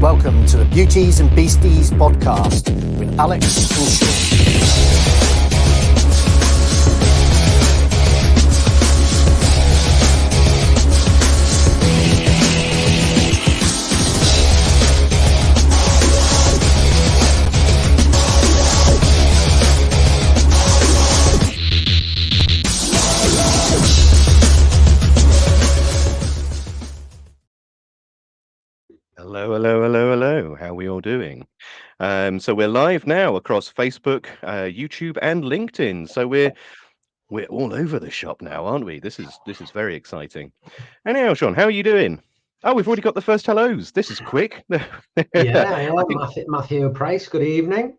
welcome to the Beauties and Beasties podcast with Alex and Sean. Hello. How are we all doing? So we're live now across Facebook, YouTube, and LinkedIn. So we're all over the shop now, aren't we? This is very exciting. Anyhow, Sean, how are you doing? Oh, we've already got the first hellos. This is quick. Yeah, Matthew Price, good evening.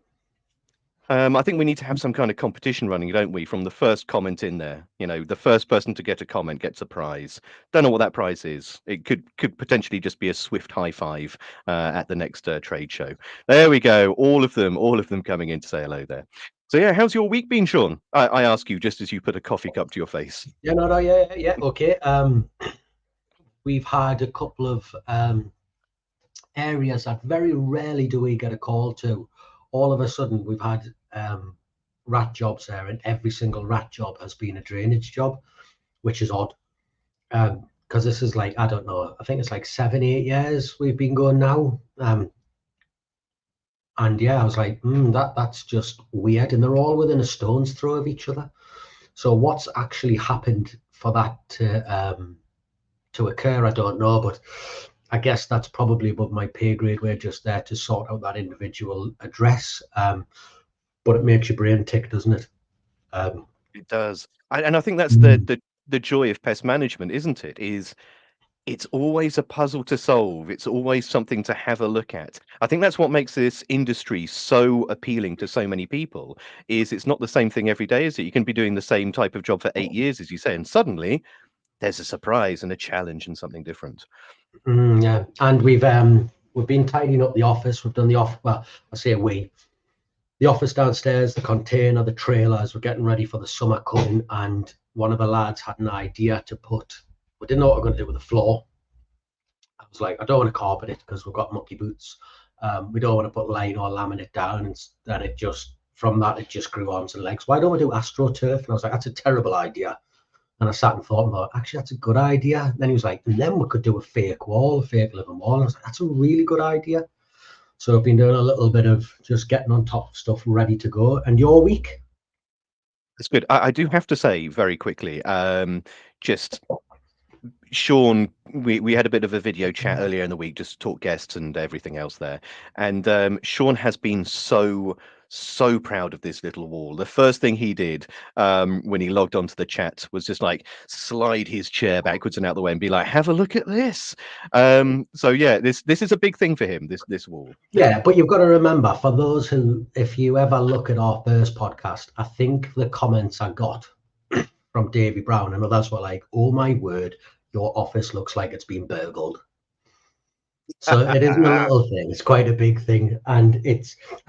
I think we need to have some kind of competition running, don't we? From the first comment in there, you know, the first person to get a comment gets a prize. Don't know what that prize is. It could potentially just be a swift high five at the next trade show. There we go. All of them coming in to say hello there. So yeah, how's your week been, Sean? I ask you just as you put a coffee cup to your face. Yeah, okay. We've had a couple of areas that very rarely do we get a call to. All of a sudden, we've had rat jobs there, and every single rat job has been a drainage job, which is odd. Because this is like, I don't know, I think it's like 7-8 years we've been going now. And yeah, I was like, that's just weird. And they're all within a stone's throw of each other. So what's actually happened for that to occur, I don't know. But I guess that's probably above my pay grade. We're just there to sort out that individual address. But it makes your brain tick, doesn't it? It does. And I think that's the joy of pest management, isn't it? It's always a puzzle to solve. It's always something to have a look at. I think that's what makes this industry so appealing to so many people, is it's not the same thing every day, is it? You can be doing the same type of job for 8 years, as you say, and suddenly there's a surprise and a challenge and something different. Yeah, and we've been tidying up the office. We've done the office downstairs, the container, the trailers. We're getting ready for the summer coming, and one of the lads had an idea to put. We didn't know what we were going to do with the floor. I was like, I don't want to carpet it because we've got mucky boots. We don't want to put line or laminate down, and then it just grew arms and legs. Why don't we do AstroTurf? And I was like, that's a terrible idea. And I sat and thought, actually, that's a good idea. And then he was like, and then we could do a fake living wall. And I was like, that's a really good idea. So I've been doing a little bit of just getting on top of stuff ready to go. And your week? That's good. I do have to say very quickly, just Sean, we had a bit of a video chat earlier in the week, just to talk guests and everything else there. And Sean has been so proud of this little wall. The first thing he did when he logged onto the chat was just like slide his chair backwards and out the way and be like, have a look at this. So yeah, this is a big thing for him, this wall. Yeah, but you've got to remember, for those who, if you ever look at our first podcast, I think the comments I got from Davy Brown and others were like, oh my word, your office looks like it's been burgled. So it isn't a little thing, it's quite a big thing. And I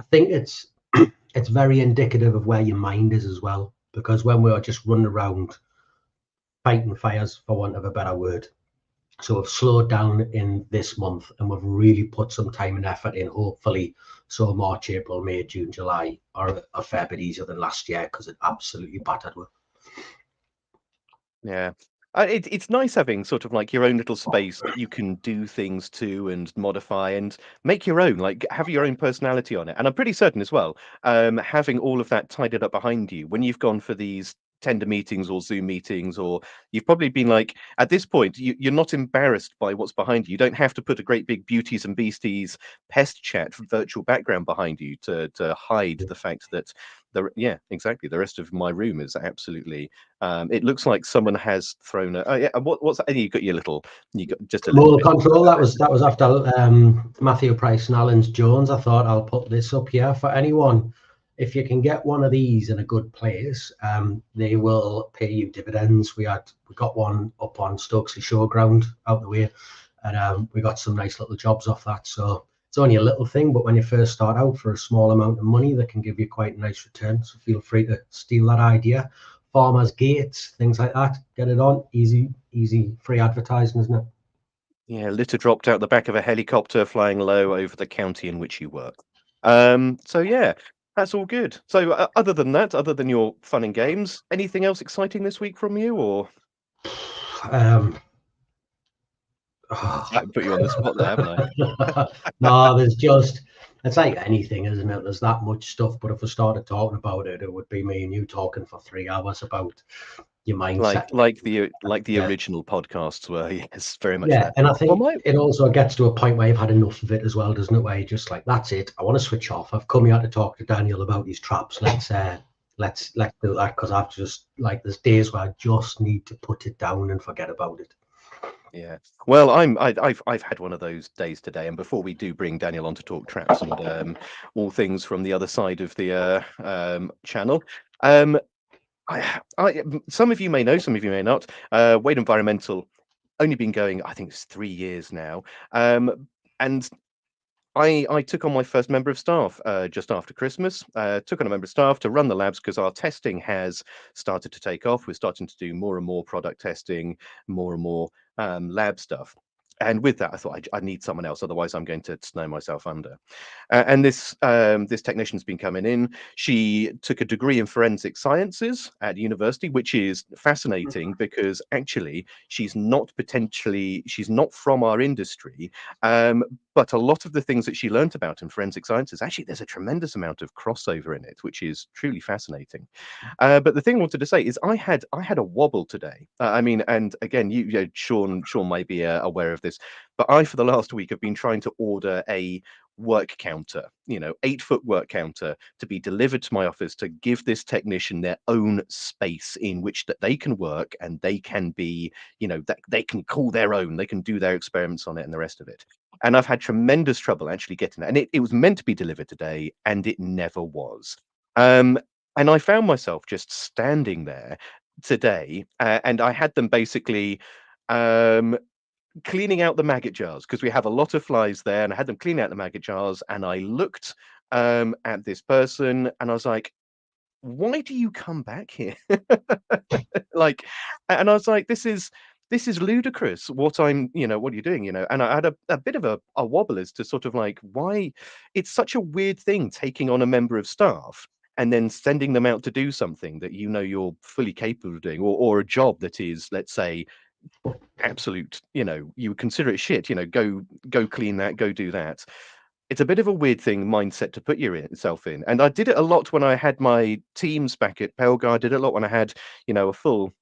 think it's very indicative of where your mind is as well, because when we are just running around fighting fires, for want of a better word, so we've slowed down in this month and we've really put some time and effort in, hopefully. So March, April, May, June, July are a fair bit easier than last year, because it absolutely battered with. Yeah. It's nice having sort of like your own little space that you can do things to and modify and make your own, like have your own personality on it. And I'm pretty certain as well, having all of that tidied up behind you when you've gone for these tender meetings or Zoom meetings, or you've probably been like, at this point, you're not embarrassed by what's behind you. You don't have to put a great big Beauties and Beasties pest chat virtual background behind you to hide the fact that the rest of my room is absolutely it looks like someone has thrown what's that? You got just a little control. That was after Matthew Price and Alan Jones. I thought I'll put this up here for anyone. If you can get one of these in a good place, they will pay you dividends. We got one up on Stokesley Showground out the way, and we got some nice little jobs off that. So it's only a little thing, but when you first start out for a small amount of money, they can give you quite a nice return. So feel free to steal that idea. Farmers' gates, things like that. Get it on. Easy, free advertising, isn't it? Yeah, litter dropped out the back of a helicopter flying low over the county in which you work. So yeah, that's all good. So other than that, other than your fun and games, anything else exciting this week from you, or Um, I put you on the spot there, haven't I? no, it's like anything, isn't it? There's that much stuff, but if we started talking about it, it would be me and you talking for 3 hours about your mindset. Like the Yeah. original podcasts were. Yes, very much Yeah, that. and I Well, think it also gets to a point where you've had enough of it as well, doesn't it? Where you're just like, that's it. I want to switch off. I've come here to talk to Daniel about his traps. Let's do that, because I've just like there's days where I just need to put it down and forget about it. yeah. Well, I've had one of those days today, and before we do bring Daniel on to talk traps and all things from the other side of the channel, some of you may know, some of you may not. Wade Environmental only been going, I think it's 3 years now, and I took on my first member of staff just after Christmas. Took on a member of staff to run the labs because our testing has started to take off. We're starting to do more and more product testing, more and more lab stuff. And with that, I thought I need someone else, otherwise I'm going to snow myself under. And this technician's been coming in. She took a degree in forensic sciences at university, which is fascinating because actually she's not from our industry, but a lot of the things that she learnt about in forensic sciences, actually, there's a tremendous amount of crossover in it, which is truly fascinating. But the thing I wanted to say is I had a wobble today. I mean, and again, Sean might be aware of this, but I for the last week have been trying to order a work counter, 8-foot work counter to be delivered to my office to give this technician their own space in which that they can work and they can be, that they can call their own, they can do their experiments on it and the rest of it. And I've had tremendous trouble actually getting that. And it was meant to be delivered today and it never was. And I found myself just standing there today, and I had them basically um, cleaning out the maggot jars because we have a lot of flies there, and I had them clean out the maggot jars. And I looked at this person, and I was like, "Why do you come back here?" Like, and I was like, "This is ludicrous. What what are you doing?" And I had a bit of a wobble as to sort of like why it's such a weird thing taking on a member of staff and then sending them out to do something that you're fully capable of doing, or a job that is, let's say, absolute, you would consider it shit, go clean that, go do that. It's a bit of a weird thing mindset to put yourself in. And I did it a lot when I had my teams back at Pelgar. I did it a lot when I had, a full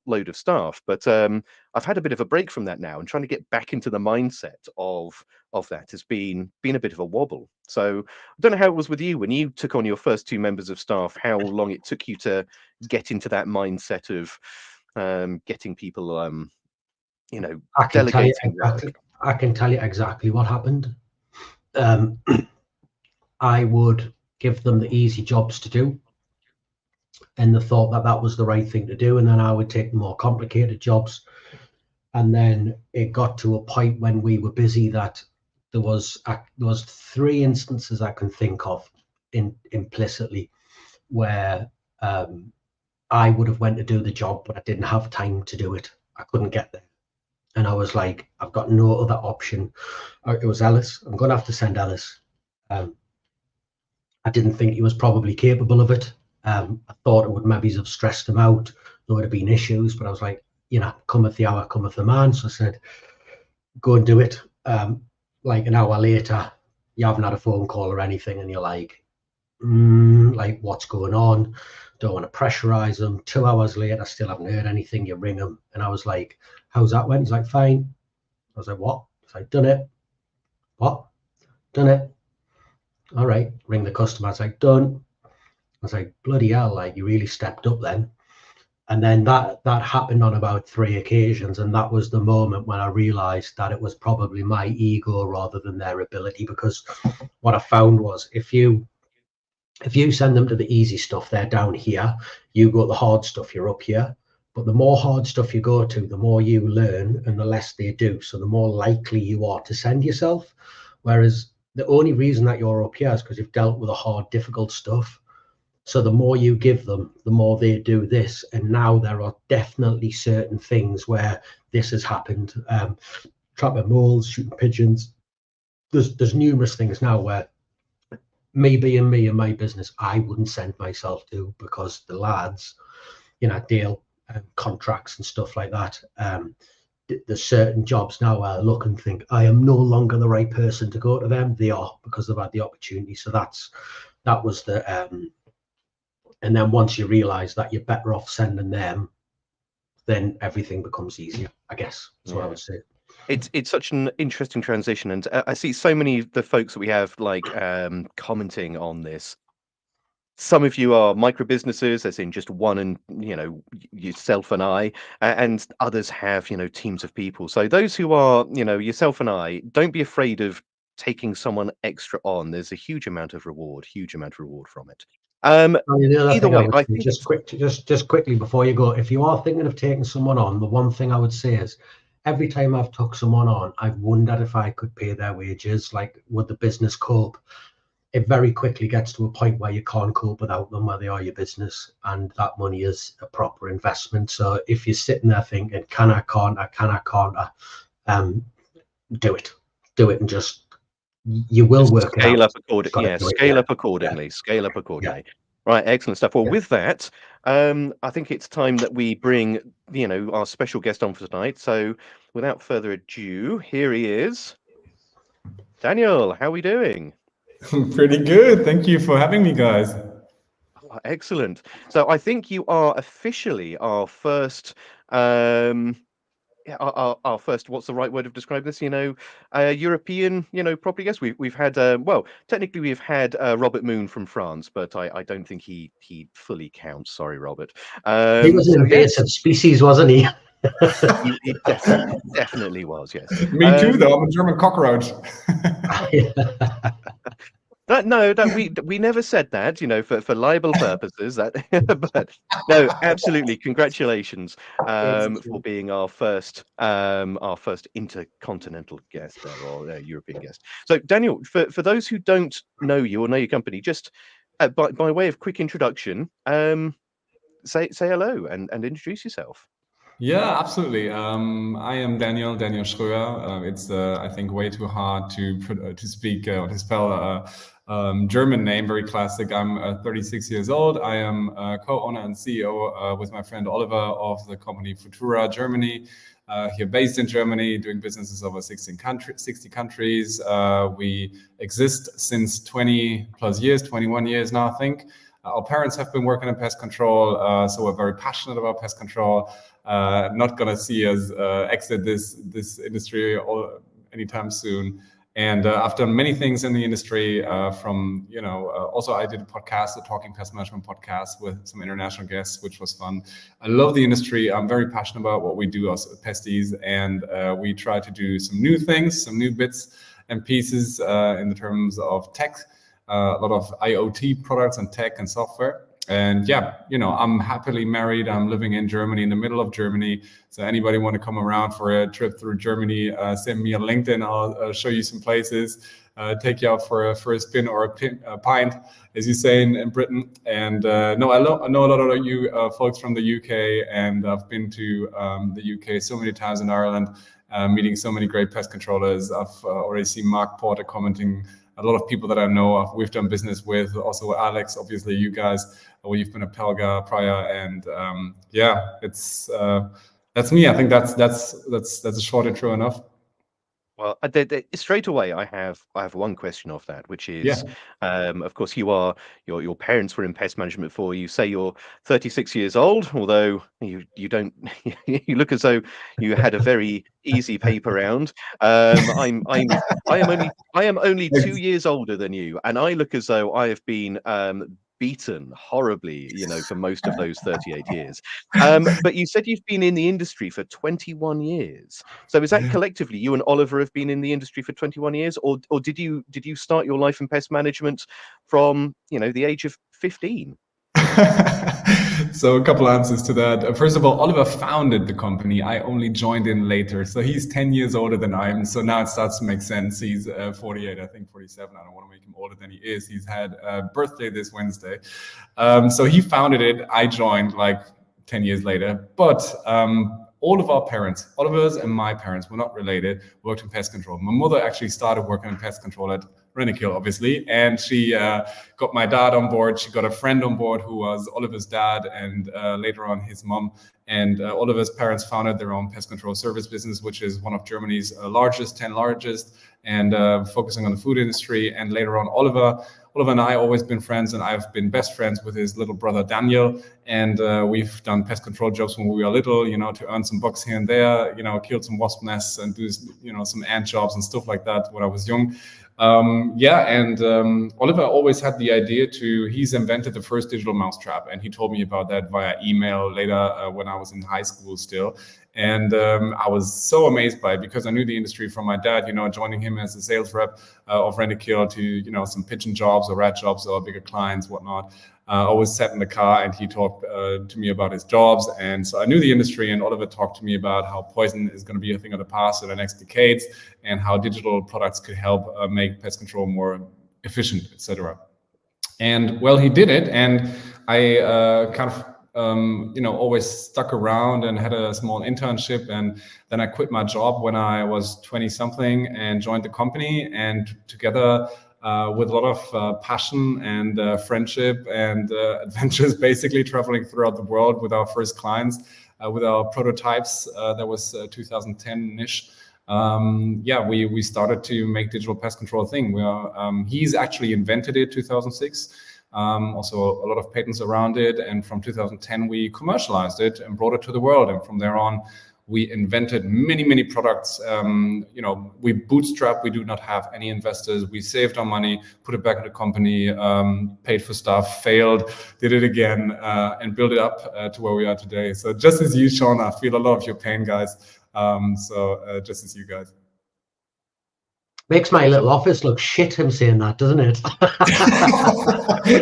load of staff. But I've had a bit of a break from that now, and trying to get back into the mindset of that has been a bit of a wobble. So I don't know how it was with you when you took on your first 2 members of staff, how long it took you to get into that mindset of getting people I can tell you delegating work. I can tell you exactly what happened. Um, I would give them the easy jobs to do, and the thought that that was the right thing to do, and then I would take the more complicated jobs. And then it got to a point when we were busy that there was 3 instances I can think of implicitly where I would have went to do the job, but I didn't have time to do it. I couldn't get there. And I was like, I've got no other option. It was Ellis. I'm going to have to send Ellis. I didn't think he was probably capable of it. I thought it would maybe have stressed him out. There would have been issues, but I was like, cometh the hour, cometh the man. So I said, go and do it. Like an hour later, you haven't had a phone call or anything, and you're like, what's going on? Don't want to pressurize them. 2 hours later, I still haven't heard anything. You ring them, and I was like, how's that went? He's like, fine. I was like, what? He's like, done it. What? Done it. All right. Ring the customer. I was like, done. I was like, bloody hell, like you really stepped up then. And then that happened on about 3 occasions, and that was the moment when I realized that it was probably my ego rather than their ability, because what I found was if you send them to the easy stuff, they're down here. You go to the hard stuff, you're up here. But the more hard stuff you go to, the more you learn and the less they do. So the more likely you are to send yourself. Whereas the only reason that you're up here is because you've dealt with the hard, difficult stuff. So the more you give them, the more they do this. And now there are definitely certain things where this has happened. trapping moles, shooting pigeons. There's numerous things now where me and my business, I wouldn't send myself to, because the lads, deal contracts and stuff like that. There's certain jobs now where I look and think I am no longer the right person to go to them. They are, because they've had the opportunity. So that was the and then once you realize that you're better off sending them, then everything becomes easier, I guess. That's what I would say. It's such an interesting transition, and I see so many of the folks that we have commenting on this. Some of you are micro businesses, as in just one and yourself and I, and others have teams of people. So those who are yourself and I, don't be afraid of taking someone extra on. There's a huge amount of reward from it. Either way, I think just quickly before you go, if you are thinking of taking someone on, the one thing I would say is, every time I've took someone on, I've wondered if I could pay their wages. Like, would the business cope? It very quickly gets to a point where you can't cope without them, where they are your business, and that money is a proper investment. So if you're sitting there thinking, can I, can't I, do it, and just, you will just work scale it out. up accordingly. Yeah, scale up accordingly. Scale up accordingly. Right, excellent stuff. Well, with that, I think it's time that we bring our special guest on for tonight. So without further ado, here he is. Daniel, how are we doing? Pretty good. Thank you for having me, guys. Oh, excellent. So I think you are officially our first our first, what's the right word of describe this? European, property guest. We've had well, technically we've had Robert Moon from France, but I don't think he fully counts. Sorry, Robert. He was an invasive species, wasn't he? He definitely was. Yes. Me too, though. I'm a German cockroach. We never said that, for libel purposes. But no, absolutely. Congratulations for being our first intercontinental guest or European guest. So, Daniel, for those who don't know you or know your company, just by way of quick introduction, say hello and introduce yourself. Yeah, absolutely. I am Daniel Schroeer. It's I think way too hard to speak or to spell German name, very classic. I'm 36 years old. I am co-owner and CEO with my friend Oliver of the company Futura Germany. Here based in Germany, doing businesses over 60 countries. We exist since 20 plus years, 21 years now, I think. Our parents have been working in pest control, so we're very passionate about pest control. Not going to see us exit this industry anytime soon. And I've done many things in the industry also I did a podcast, a Talking Pest Management podcast with some international guests, which was fun. I love the industry. I'm very passionate about what we do as pesties, and we try to do some new things, some new bits and pieces in the terms of tech, a lot of IoT products and tech and software. And I'm happily married. I'm living in Germany, in the middle of Germany. So anybody want to come around for a trip through Germany, send me a LinkedIn. I'll show you some places, take you out for a spin or a pint, as you say in Britain. And I know a lot of you folks from the UK, and I've been to the UK so many times, in Ireland, meeting so many great pest controllers. I've already seen Mark Porter commenting. A lot of people that I know we've done business with, also Alex, obviously you guys, you've been a Pelga prior, and that's me. I think that's a short intro enough. Well, straight away, I have one question off that, which is, of course, your parents were in pest management before. You say you're 36 years old, although you don't. You look as though you had a very easy paper round. I am only 2 years older than you, and I look as though I have been beaten horribly, for most of those 38 years. But you said you've been in the industry for 21 years. So is that collectively you and Oliver have been in the industry for 21 years, or did you start your life in pest management from the age of 15? So a couple answers to that. First of all, Oliver founded the company. I only joined in later. So he's 10 years older than I am. So now it starts to make sense. He's 48, I think 47. I don't want to make him older than he is. He's had a birthday this Wednesday. So he founded it. I joined like 10 years later. But all of our parents, Oliver's and my parents, were not related, worked in pest control. My mother actually started working in pest control at Rentokil, obviously, and she got my dad on board. She got a friend on board who was Oliver's dad, and later on his mom. And Oliver's parents founded their own pest control service business, which is one of Germany's 10 largest, and focusing on the food industry. And later on, Oliver and I always been friends, and I've been best friends with his little brother Daniel. And we've done pest control jobs when we were little, to earn some bucks here and there, killed some wasp nests and do, some ant jobs and stuff like that when I was young. Oliver always had the idea he's invented the first digital mousetrap, and he told me about that via email later when I was in high school still. And I was so amazed by it because I knew the industry from my dad, joining him as a sales rep of Rentokil to, some pigeon jobs or rat jobs or bigger clients, whatnot. Always sat in the car and he talked to me about his jobs. And so I knew the industry, and Oliver talked to me about how poison is going to be a thing of the past in the next decades and how digital products could help make pest control more efficient, etc. And well, he did it. And I always stuck around and had a small internship. And then I quit my job when I was 20 something and joined the company, and together with a lot of passion and friendship and adventures, basically traveling throughout the world with our first clients, with our prototypes. That was 2010-ish. We started to make digital pest control a thing. He's actually invented it 2006. Also a lot of patents around it. And from 2010, we commercialized it and brought it to the world. And from there on, we invented many, many products. We bootstrapped. We do not have any investors. We saved our money, put it back in the company, paid for stuff, failed, did it again, and built it up to where we are today. So just as you, Sean, I feel a lot of your pain, guys. Just as you guys. Makes my little office look shit, him saying that, doesn't it?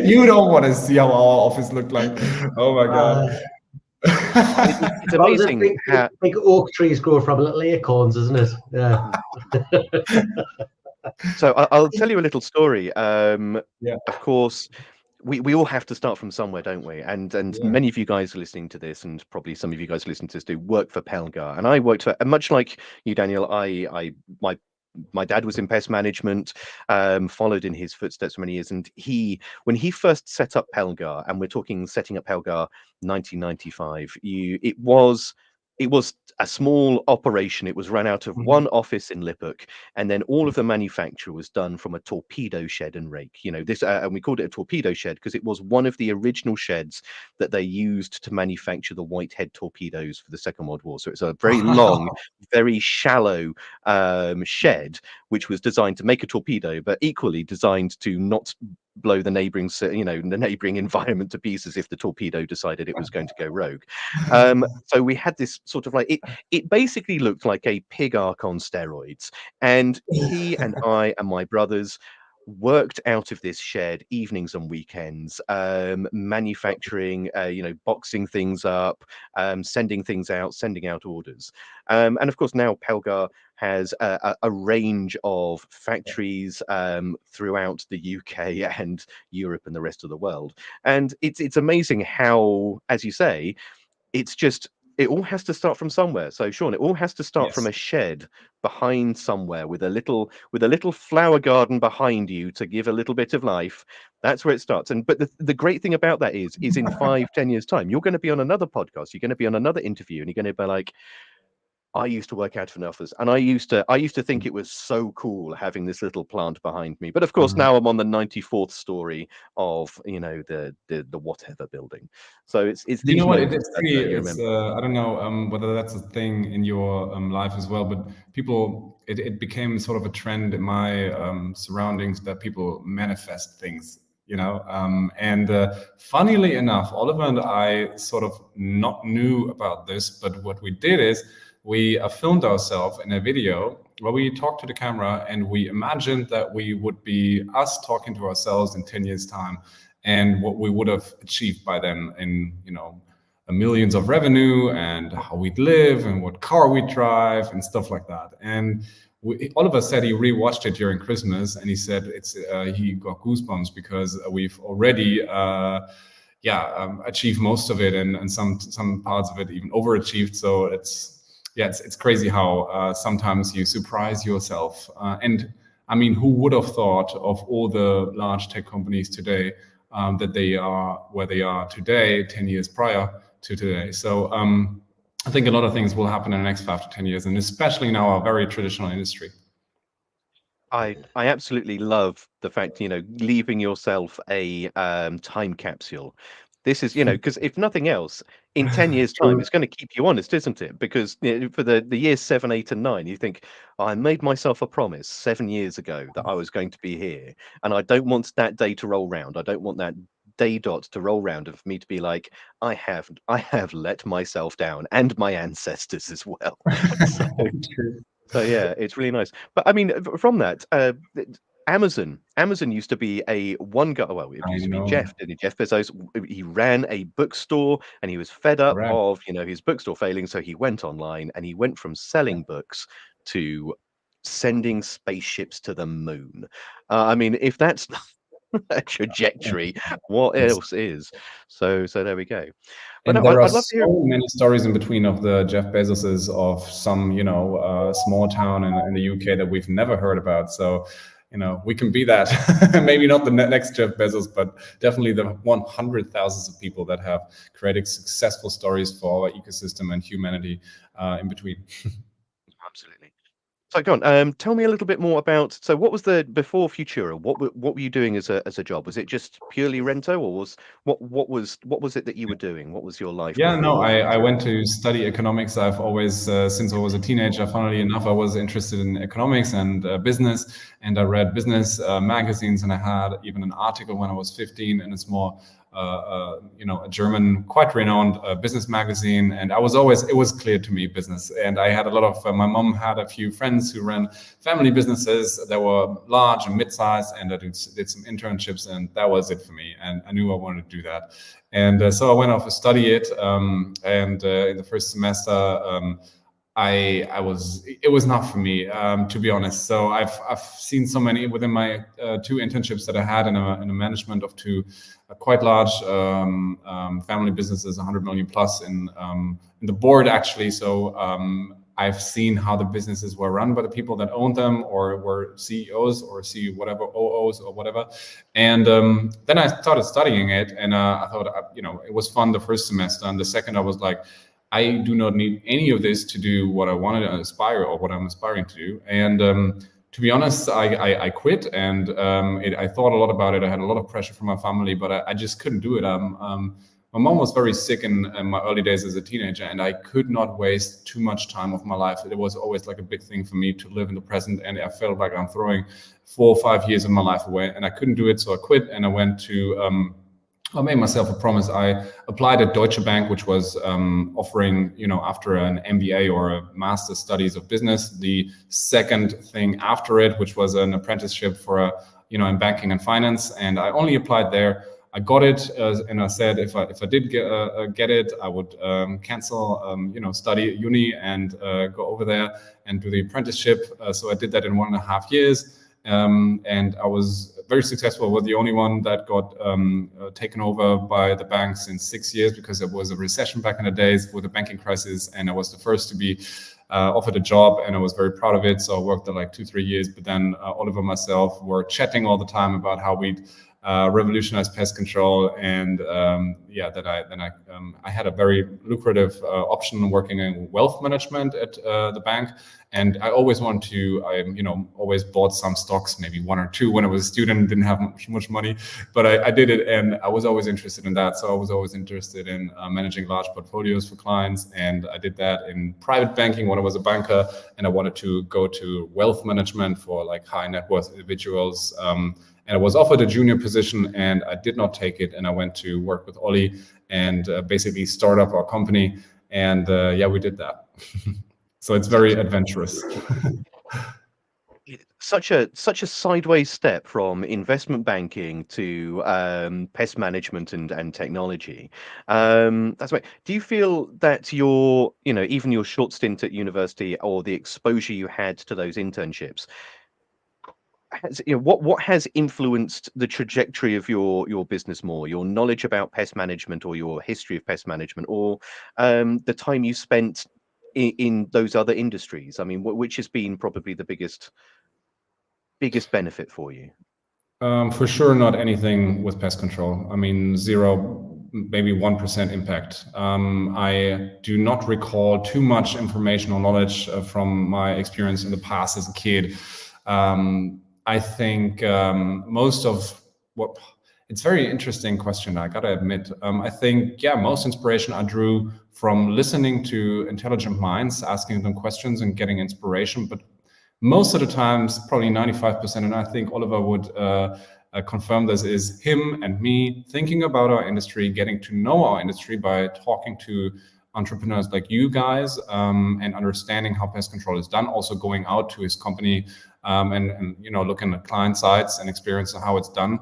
You don't want to see how our office looked like. Oh my God. It's amazing how big oak trees grow from little acorns, isn't it? Yeah. So I'll tell you a little story. Yeah. Of course, we all have to start from somewhere, don't we? And Yeah. many of you guys are listening to this, and probably some of you guys listening to this do work for Pelgar. And I worked for, much like you, Daniel, my dad was in pest management, followed in his footsteps for many years. And when he first set up Pelgar, and we're talking setting up Pelgar 1995, it was a small operation. It was run out of one office in Liphook, and then all of the manufacture was done from a torpedo shed and rake. This, and we called it a torpedo shed because it was one of the original sheds that they used to manufacture the Whitehead torpedoes for the Second World War. So it's a very long, very shallow shed, which was designed to make a torpedo, but equally designed to not blow the neighboring environment to pieces if the torpedo decided it was going to go rogue. So we had this sort of like, it basically looked like a pig ark on steroids. And he and I and my brothers worked out of this shed evenings and weekends, manufacturing, boxing things up, sending out orders. And of course, now Pelgar has a range of factories throughout the UK and Europe and the rest of the world. And it's amazing how, as you say, it all has to start from somewhere. So Sean, it all has to start from a shed behind somewhere with a little flower garden behind you to give a little bit of life. That's where it starts. But the great thing about that is in 5-10 years time, you're going to be on another podcast, you're going to be on another interview, and you're going to be like, I used to work out of an office, and I used to think it was so cool having this little plant behind me. But of course, now I'm on the 94th story of the whatever building. So it's these it's pretty. I don't know whether that's a thing in your life as well, but people, it became sort of a trend in my surroundings that people manifest things. Funnily enough, Oliver and I sort of not knew about this, but what we did is we filmed ourselves in a video where we talked to the camera and we imagined that we would be us talking to ourselves in 10 years time and what we would have achieved by then in, millions of revenue and how we'd live and what car we'd drive and stuff like that. And Oliver said he rewatched it during Christmas and he said he got goosebumps because we've already achieve most of it, and some parts of it even overachieved. So it's crazy how sometimes you surprise yourself. And I mean, who would have thought of all the large tech companies today that they are where they are today, 10 years prior to today? So I think a lot of things will happen in the next 5 to 10 years, and especially in our very traditional industry. I absolutely love the fact, leaving yourself a time capsule. This is, because if nothing else, in 10 years' time, it's going to keep you honest, isn't it? Because for the years 7, 8, and 9, you think, I made myself a promise 7 years ago that I was going to be here, and I don't want that day to roll round. I don't want that day dot to roll round and for me to be like, I have let myself down and my ancestors as well. So so yeah, it's really nice. But I mean, from that, Amazon used to be a one guy. Well, it I used to be know. Jeff, didn't he? Jeff Bezos. He ran a bookstore, and he was fed up Correct. of his bookstore failing, so he went online and he went from selling books to sending spaceships to the moon. I mean, if that's not a trajectory, what else is? So there we go. But And no, there are I'd love to hear. so many stories in between of the Jeff Bezoses of some, small town in the UK that we've never heard about. So, we can be that. Maybe not the next Jeff Bezos, but definitely the 100,000s of people that have created successful stories for our ecosystem and humanity in between. Absolutely. So go on. Tell me a little bit more about. So, what was the before Futura? What were you doing as a job? Was it just purely rento, or what was it that you were doing? What was your life Yeah, no, before I Futura? went to study economics. I've always, since I was a teenager, funnily enough, I was interested in economics and business, and I read business magazines, and I had even an article when I was 15 in a small, a German, quite renowned business magazine. And it was clear to me business. And I had a lot of, my mom had a few friends who ran family businesses that were large and mid-sized, and I did some internships, and that was it for me. And I knew I wanted to do that. And so I went off to study it. And in the first semester, it was not for me, to be honest. So I've seen so many within my 2 internships that I had in a management of 2 quite large family businesses, 100 million plus in the board actually. So I've seen how the businesses were run by the people that owned them, or were CEOs or OOs or whatever. And then I started studying it, and I thought, it was fun the first semester. And the second, I was like, I do not need any of this to do what I wanted to aspire, or what I'm aspiring to do. And to be honest, I quit, and I thought a lot about it. I had a lot of pressure from my family, but I just couldn't do it. My mom was very sick in my early days as a teenager, and I could not waste too much time of my life. It was always like a big thing for me to live in the present, and I felt like I'm throwing 4 or 5 years of my life away, and I couldn't do it. So I quit, and I went to I made myself a promise. I applied at Deutsche Bank, which was offering, after an MBA or a master's studies of business, the second thing after it, which was an apprenticeship for in banking and finance. And I only applied there. I got it, and I said if I did get it, I would cancel, study at uni and go over there and do the apprenticeship. So I did that in 1.5 years. And I was very successful. I was the only one that got taken over by the banks in 6 years, because there was a recession back in the days with the banking crisis, and I was the first to be offered a job, and I was very proud of it. So I worked there like 2-3 years, but then Oliver and myself were chatting all the time about how we'd revolutionized pest control, and I had a very lucrative option working in wealth management at the bank, and I always wanted to. I always bought some stocks, maybe 1 or 2 when I was a student, didn't have much money, but I did it, and I was always interested in that. So I was always interested in managing large portfolios for clients, and I did that in private banking when I was a banker, and I wanted to go to wealth management for like high net worth individuals. And I was offered a junior position, and I did not take it. And I went to work with Ollie and basically start up our company. And we did that. So it's very adventurous. Such a sideways step from investment banking to pest management and technology. That's right. Do you feel that your, even your short stint at university, or the exposure you had to those internships, has, what has influenced the trajectory of your business more? Your knowledge about pest management, or your history of pest management, or the time you spent in those other industries? I mean, which has been probably the biggest benefit for you? For sure, not anything with pest control. I mean, 0, maybe 1% impact. I do not recall too much information or knowledge from my experience in the past as a kid. I think most of what, it's a very interesting question, I gotta admit. I think, yeah, most inspiration I drew from listening to intelligent minds, asking them questions and getting inspiration. But most of the times, probably 95%, and I think Oliver would confirm this, is him and me thinking about our industry, getting to know our industry by talking to entrepreneurs like you guys, and understanding how pest control is done. Also going out to his company and looking at client sites and experiencing how it's done,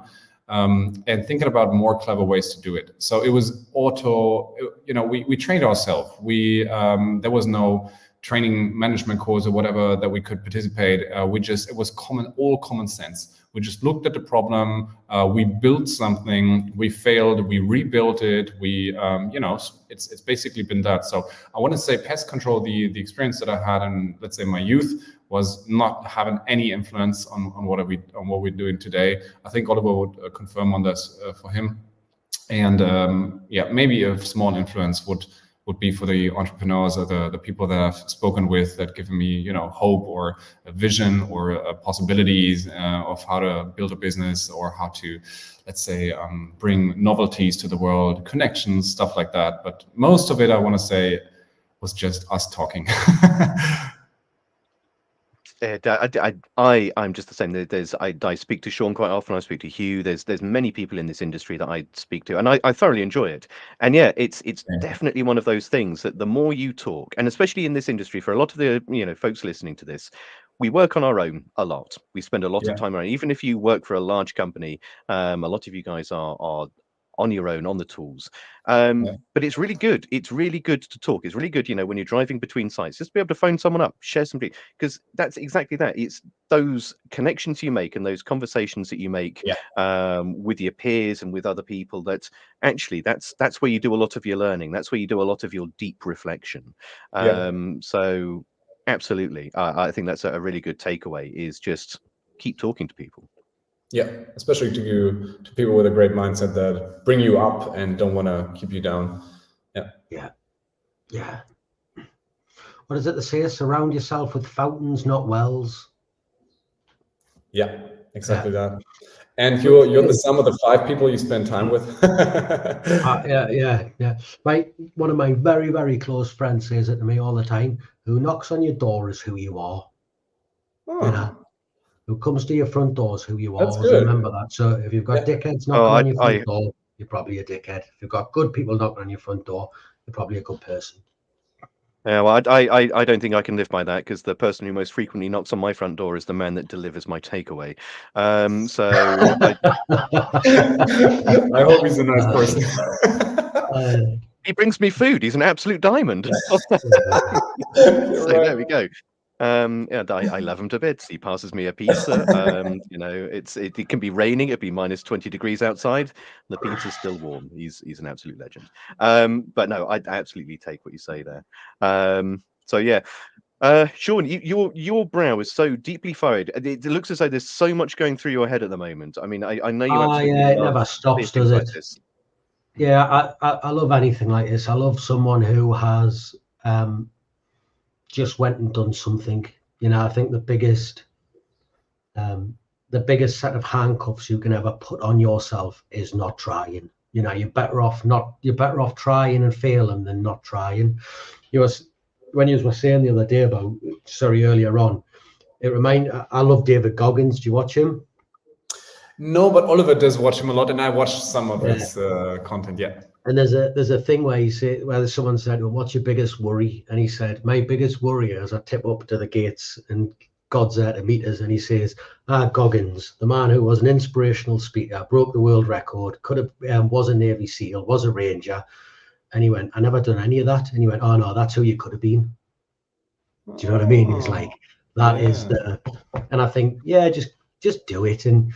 and thinking about more clever ways to do it. So it was we trained ourselves. There was no training management course or whatever that we could participate. It was all common sense. We just looked at the problem. We built something. We failed. We rebuilt it. It's basically been that. So I want to say pest control, the experience that I had in, let's say, my youth, was not having any influence on what we're doing today. I think Oliver would confirm on this for him. And maybe a small influence would be for the entrepreneurs or the people that I've spoken with that give me, hope or a vision or possibilities of how to build a business, or how to, let's say, bring novelties to the world, connections, stuff like that. But most of it, I want to say, was just us talking. I'm just the same. I speak to Sean quite often. I speak to Hugh. There's many people in this industry that I speak to, and I thoroughly enjoy it. And yeah, it's definitely one of those things that the more you talk, and especially in this industry, for a lot of the folks listening to this, we work on our own a lot. We spend a lot of time around. Even if you work for a large company, a lot of you guys are on your own, on the tools. But it's really good. It's really good to talk. It's really good, when you're driving between sites, just be able to phone someone up, share something, because that's exactly that. It's those connections you make and those conversations that you make with your peers and with other people, that actually that's where you do a lot of your learning. That's where you do a lot of your deep reflection. So absolutely, I think that's a really good takeaway, is just keep talking to people. Yeah, especially to people with a great mindset that bring you up and don't want to keep you down. Yeah. What is it to say? Surround yourself with fountains, not wells. Yeah, exactly that. And you're the sum of the 5 people you spend time with. Yeah. One of my very, very close friends says it to me all the time: who knocks on your door is who you are. Who comes to your front door is who you are. Always remember that. So if you've got dickheads knocking on your front door, you're probably a dickhead. If you've got good people knocking on your front door, you're probably a good person. Yeah, well, I don't think I can live by that, because the person who most frequently knocks on my front door is the man that delivers my takeaway. So I hope he's a nice person. He brings me food. He's an absolute diamond. So there we go. I love him to bits. He passes me a pizza. It can be raining. It'd be minus 20 degrees outside. The pizza's still warm. He's an absolute legend. But no, I absolutely take what you say there. So yeah. Sean, your brow is so deeply furrowed. It looks as though there's so much going through your head at the moment. I mean, I know you absolutely it never stops, does it? this. Yeah, I love anything like this. I love someone who has just went and done something. I think the biggest set of handcuffs you can ever put on yourself is not trying. You're better off trying and failing than not trying. When you were saying the other day about, earlier on, I love David Goggins. Do you watch him? No, but Oliver does watch him a lot, and I watched some of his content. Yeah. And there's a thing where someone said, well, what's your biggest worry? And he said, my biggest worry is I tip up to the gates and God's there to meet us. And he says, Goggins, the man who was an inspirational speaker, broke the world record, was a Navy SEAL, was a Ranger. And he went, I never done any of that. And he went, oh no, that's who you could have been. Do you know what I mean? He's like, that is and I think, just just do it. And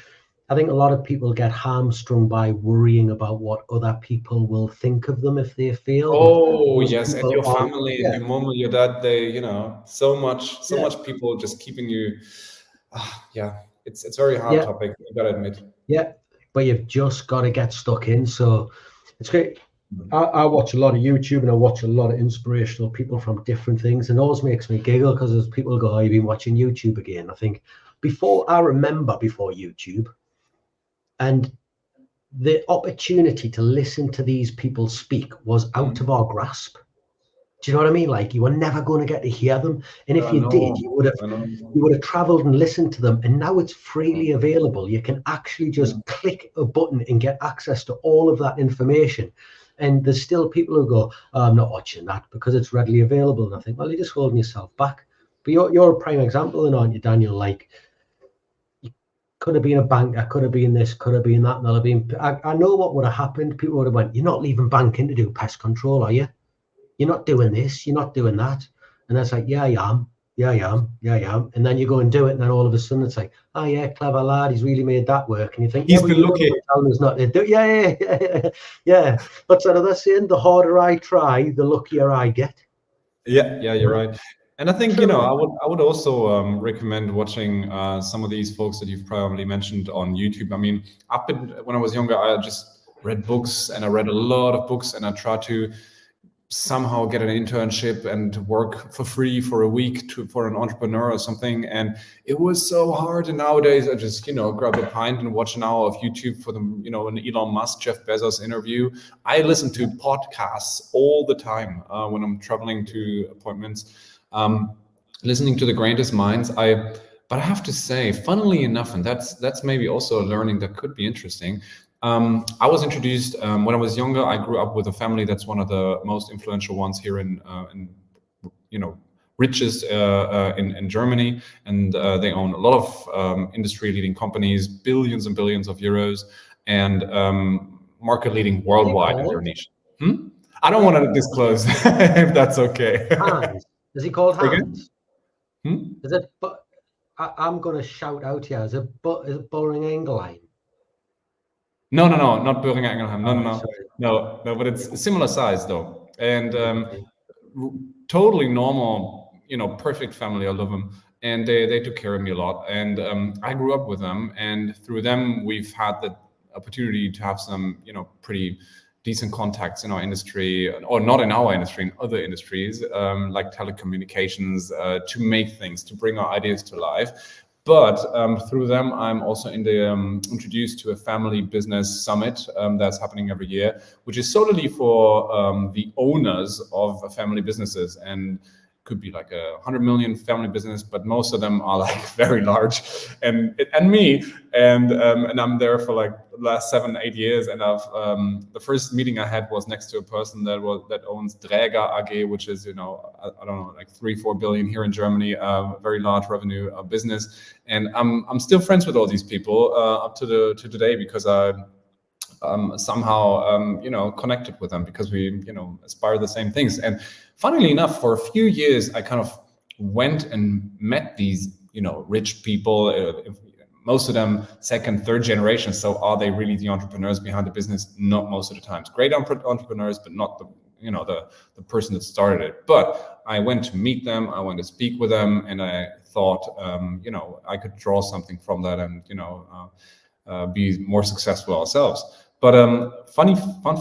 I think a lot of people get hamstrung by worrying about what other people will think of them if they fail. Oh, yes, and your are, family, yeah, your mom and your dad, they, so yeah, much people just keeping you. Yeah, it's a very hard yeah, topic, I gotta admit. yeah. But you've just got to get stuck in. So it's great. I watch a lot of YouTube and I watch a lot of inspirational people from different things, and it always makes me giggle because as people go, "Oh, you've been watching YouTube again." I think before YouTube, and the opportunity to listen to these people speak was out of our grasp. Do you know what I mean? Like, you were never going to get to hear them, and if you did, you would have traveled and listened to them. And now it's freely available. You can actually just click a button and get access to all of that information. And there's still people who go, "Oh, I'm not watching that because it's readily available." And I think, well, you're just holding yourself back. But you're a prime example, then, aren't you, Daniel? Like, you could have been a banker, could have been this, could have been that, and there'll have been. I know what would have happened. People would have went, "You're not leaving banking to do pest control, are you? You're not doing this, you're not doing that." And that's like, "Yeah, I am. Yeah, I am. Yeah, I am." And then you go and do it, and then all of a sudden it's like, "Oh yeah, clever lad, he's really made that work." And you think, He's "Yeah, but been you lucky. know not to do." Yeah. What's that other saying? The harder I try, the luckier I get. Yeah, you're right. And I think, I would also recommend watching some of these folks that you've probably mentioned on YouTube. I mean, when I was younger, I just read books, and I read a lot of books, and I tried to somehow get an internship and work for free for a week for an entrepreneur or something. And it was so hard. And nowadays I just, grab a pint and watch an hour of YouTube for an Elon Musk, Jeff Bezos interview. I listen to podcasts all the time when I'm traveling to appointments, listening to the greatest minds. But I have to say, funnily enough, and that's maybe also a learning that could be interesting. I was introduced when I was younger. I grew up with a family that's one of the most influential ones here in richest in Germany, and they own a lot of industry-leading companies, billions and billions of euros, and market-leading worldwide in their niche. I don't want to disclose if that's okay. Hans. Is he called Hans? Is it? But I'm going to shout out here. Is it Boring Engelheim? No, not Boehringer Ingelheim. No. But it's a similar size though, and totally normal, perfect family. I love them, and they took care of me a lot, and I grew up with them, and through them we've had the opportunity to have some, pretty decent contacts in our industry, or not in our industry, in other industries, like telecommunications, to make things, to bring our ideas to life. But through them, I'm also introduced to a family business summit that's happening every year, which is solely for the owners of family businesses, and could be like 100 million family business, but most of them are like very large, and me, and I'm there for like the last 7-8 years, and I've the first meeting I had was next to a person that owns Dräger AG, which is I don't know, like 3-4 billion here in Germany, very large revenue business, and I'm still friends with all these people up to today, because I somehow connected with them, because we aspire the same things. And funnily enough, for a few years I kind of went and met these rich people, most of them second, third generation. So are they really the entrepreneurs behind the business? Not most of the times. Great entrepreneurs, but not the person that started it. But I went to meet them, I went to speak with them, and I thought I could draw something from that, and be more successful ourselves. But fun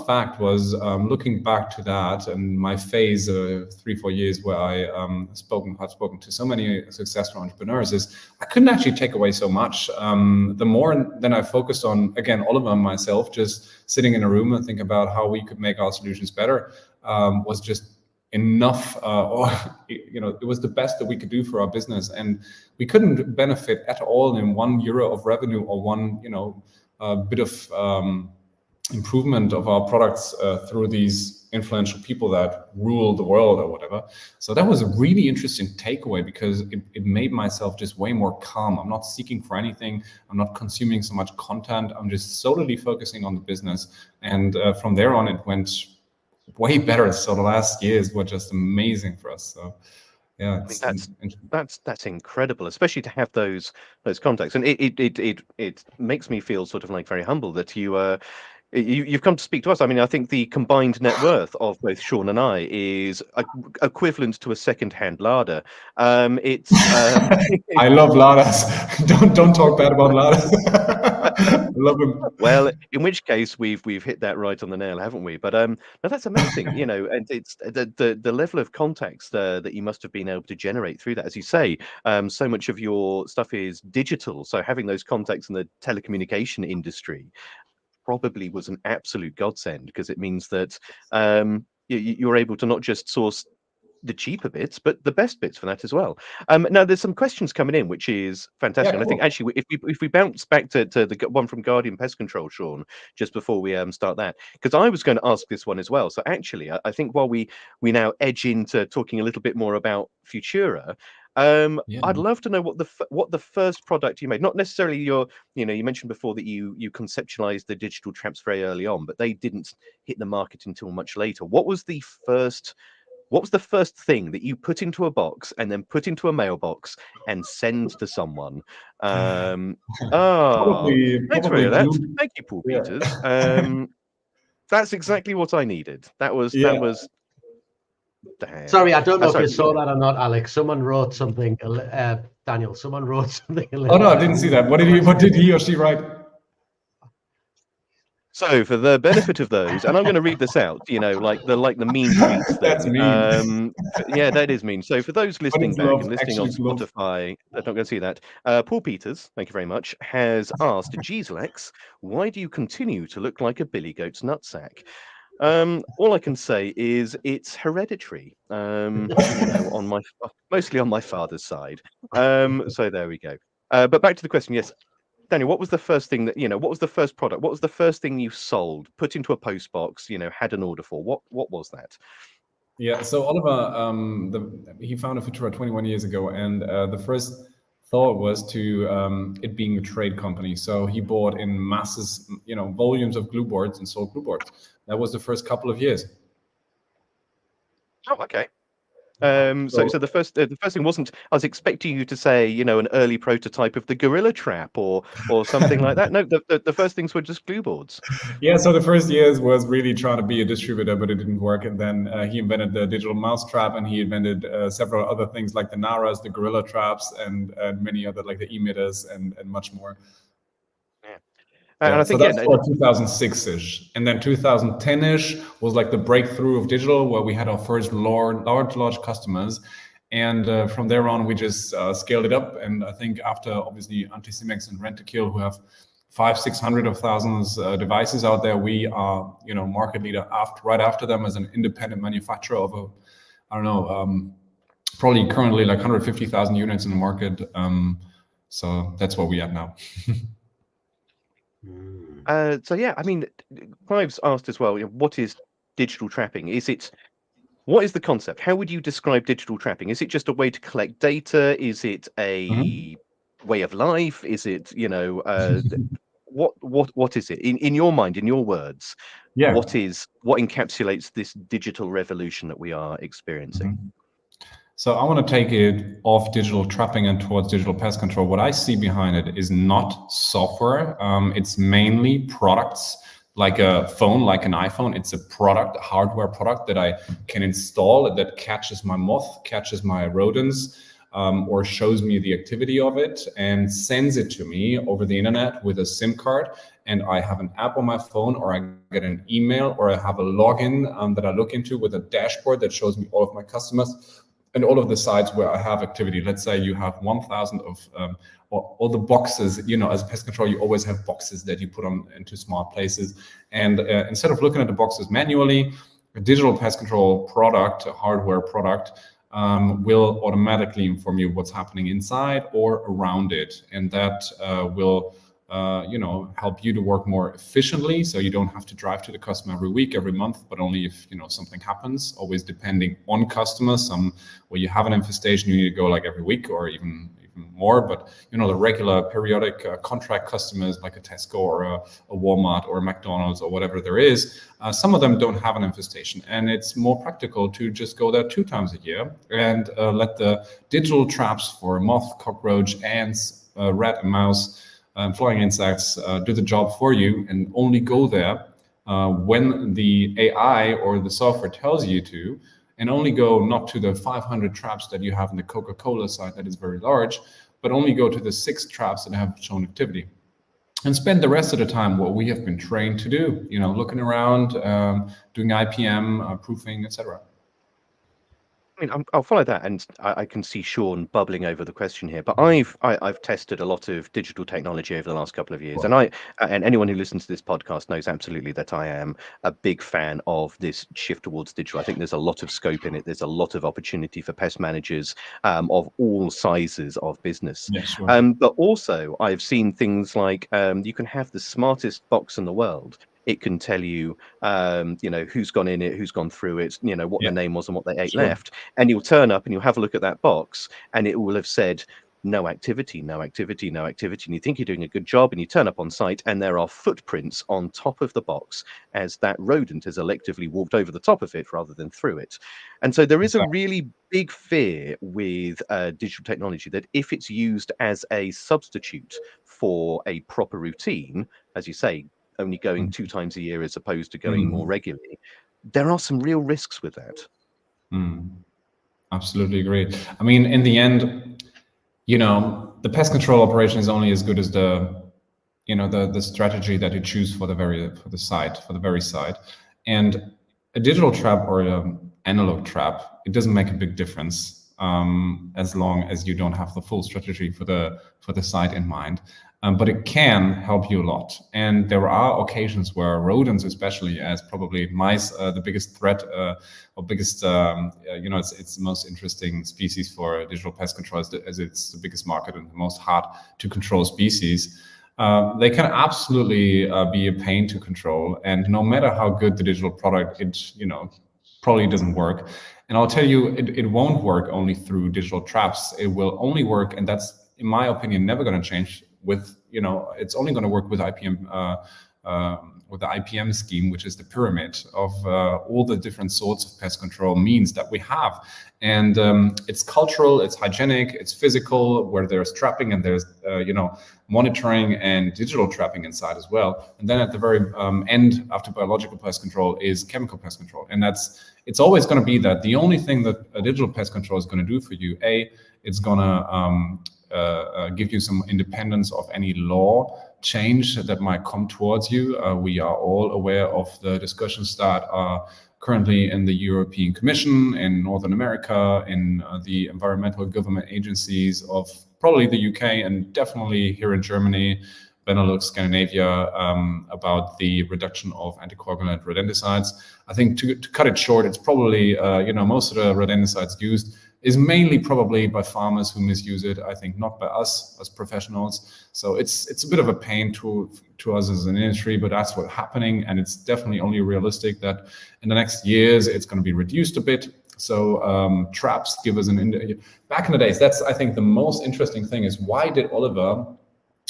fact was, looking back to that and my phase of 3-4 years where I've spoken to so many successful entrepreneurs, is I couldn't actually take away so much. The more then I focused on, again, all of them myself, just sitting in a room and think about how we could make our solutions better, was just enough, or it was the best that we could do for our business, and we couldn't benefit at all in €1 of revenue or one bit of improvement of our products through these influential people that rule the world or whatever. So that was a really interesting takeaway, because it made myself just way more calm. I'm not seeking for anything. I'm not consuming so much content. I'm just solely focusing on the business. And from there on, it went way better. So the last years were just amazing for us. So Yeah, I mean, that's incredible, especially to have those contacts, and it makes me feel sort of like very humble that you've come to speak to us. I mean, I think the combined net worth of both Sean and I is equivalent to a second-hand larder. It's I love Ladas. Don't talk bad about Ladas. I love him. well, in which case we've hit that right on the nail, haven't we? But no, that's amazing, and it's the level of context that you must have been able to generate through that. As you say, so much of your stuff is digital, so having those contacts in the telecommunication industry probably was an absolute godsend, because it means that you're able to not just source the cheaper bits, but the best bits for that as well. Now there's some questions coming in, which is fantastic. Yeah, And I think cool. actually, if we bounce back to the one from Guardian Pest Control, Sean, just before we start that, because I was going to ask this one as well. So actually, I think while we now edge into talking a little bit more about Futura, Yeah. I'd love to know what the first product you made. Not necessarily you mentioned before that you conceptualized the digital traps very early on, but they didn't hit the market until much later. What was the first thing that you put into a box and then put into a mailbox and send to someone? Oh, thanks for Probably that. glue. Thank you, Paul Yeah. Peters. That's exactly what I needed. That was damn. Sorry, I don't know if Sorry. you saw that or not, Alex. Someone wrote something. Daniel, someone wrote something. Oh no, I didn't see that. What did he or she write? So, for the benefit of those, and I'm going to read this out, like the mean tweets That's thing. mean. Yeah, that is mean. So, for those listening is back love? and listening on Actually, love. Spotify, I'm not going to see that. Paul Peters, thank you very much, has asked, "Geez, Lex, why do you continue to look like a billy goat's nutsack?" All I can say is it's hereditary. Mostly on my father's side. So there we go. But back to the question. Yes, Daniel, what was the first thing what was the first product? What was the first thing you sold, put into a post box, had an order for? What was that? Yeah, so Oliver, he founded Futura 21 years ago, and the first thought was to it being a trade company. So he bought in masses, volumes of glue boards and sold glue boards. That was the first couple of years. Oh, okay. So the first thing wasn't. I was expecting you to say, an early prototype of the Gorilla Trap or something like that. No, the first things were just glue boards. Yeah, so the first years was really trying to be a distributor, but it didn't work. And then he invented the digital mouse trap, and he invented several other things like the Naras, the Gorilla Traps, and many other, like the emitters and much more. And I think so that's for 2006-ish, and then 2010-ish was like the breakthrough of digital, where we had our first large customers, and from there on we just scaled it up. And I think after obviously Anticimex and Rent-A-Kill, who have 500,000-600,000 devices out there, we are market leader right after them as an independent manufacturer of probably currently like 150,000 units in the market. So that's where we are now. So yeah, I mean, Clive's asked as well, what is digital trapping? What is the concept? How would you describe digital trapping? Is it just a way to collect data? Is it a way of life? Is it, what is it in your mind, in your words? Yeah. What encapsulates this digital revolution that we are experiencing? So I want to take it off digital trapping and towards digital pest control. What I see behind it is not software. It's mainly products, like a phone, like an iPhone. It's a product, a hardware product that I can install that catches my moth, catches my rodents, or shows me the activity of it and sends it to me over the internet with a SIM card. And I have an app on my phone, or I get an email, or I have a login that I look into with a dashboard that shows me all of my customers and all of the sites where I have activity. Let's say you have 1,000 of all the boxes. As a pest control, you always have boxes that you put on into smart places. And instead of looking at the boxes manually, a digital pest control product, a hardware product, will automatically inform you what's happening inside or around it, and that will help you to work more efficiently, so you don't have to drive to the customer every week, every month, but only if something happens. Always depending on customers. Some where you have an infestation, you need to go like every week or even even more, but the regular periodic contract customers like a Tesco or a Walmart or a McDonald's or whatever there is, some of them don't have an infestation, and it's more practical to just go there 2 times a year and let the digital traps for moth, cockroach, ants, rat and mouse, flying insects do the job for you, and only go there when the AI or the software tells you to, and only go not to the 500 traps that you have in the Coca-Cola site that is very large, but only go to the 6 traps that have shown activity. And spend the rest of the time what we have been trained to do, looking around, doing IPM, proofing, etc. I mean, I'll follow that, and I can see Sean bubbling over the question here. But I've tested a lot of digital technology over the last couple of years, and anyone who listens to this podcast knows absolutely that I am a big fan of this shift towards digital. I think there's a lot of scope in it. There's a lot of opportunity for pest managers of all sizes of business. Yeah, sure. But also, I've seen things like you can have the smartest box in the world. It can tell you, who's gone in it, who's gone through it, what their name was and what they ate left. And you'll turn up and you'll have a look at that box, and it will have said, no activity, no activity, no activity. And you think you're doing a good job, and you turn up on site, and there are footprints on top of the box as that rodent has electively walked over the top of it rather than through it. And so there is a really big fear with digital technology that if it's used as a substitute for a proper routine, as you say, only going 2 times a year as opposed to going more regularly, there are some real risks with that. Absolutely agree. I mean, in the end, the pest control operation is only as good as the strategy that you choose for the very site. And a digital trap or an analog trap, it doesn't make a big difference as long as you don't have the full strategy for the site in mind. But it can help you a lot. And there are occasions where rodents, especially as probably mice, the biggest threat or biggest, it's the most interesting species for digital pest control as it's the biggest market and the most hard to control species. They can absolutely be a pain to control. And no matter how good the digital product, it probably doesn't work. And I'll tell you, it won't work only through digital traps. It will only work, and that's, in my opinion, never going to change with, it's only going to work with IPM, with the IPM scheme, which is the pyramid of all the different sorts of pest control means that we have. And it's cultural, it's hygienic, it's physical, where there's trapping and there's, monitoring and digital trapping inside as well. And then at the very end, after biological pest control, is chemical pest control. And it's always going to be that. The only thing that a digital pest control is going to do for you, it's going to give you some independence of any law change that might come towards you. We are all aware of the discussions that are currently in the European Commission, in Northern America, in the environmental government agencies of probably the UK and definitely here in Germany, Benelux, Scandinavia, about the reduction of anticoagulant rodenticides. I think to cut it short, it's probably, most of the rodenticides used is mainly probably by farmers who misuse it. I think not by us as professionals. So it's a bit of a pain to us as an industry, but that's what's happening. And it's definitely only realistic that in the next years, it's going to be reduced a bit. So traps give us back in the days, that's, I think, the most interesting thing is, why did Oliver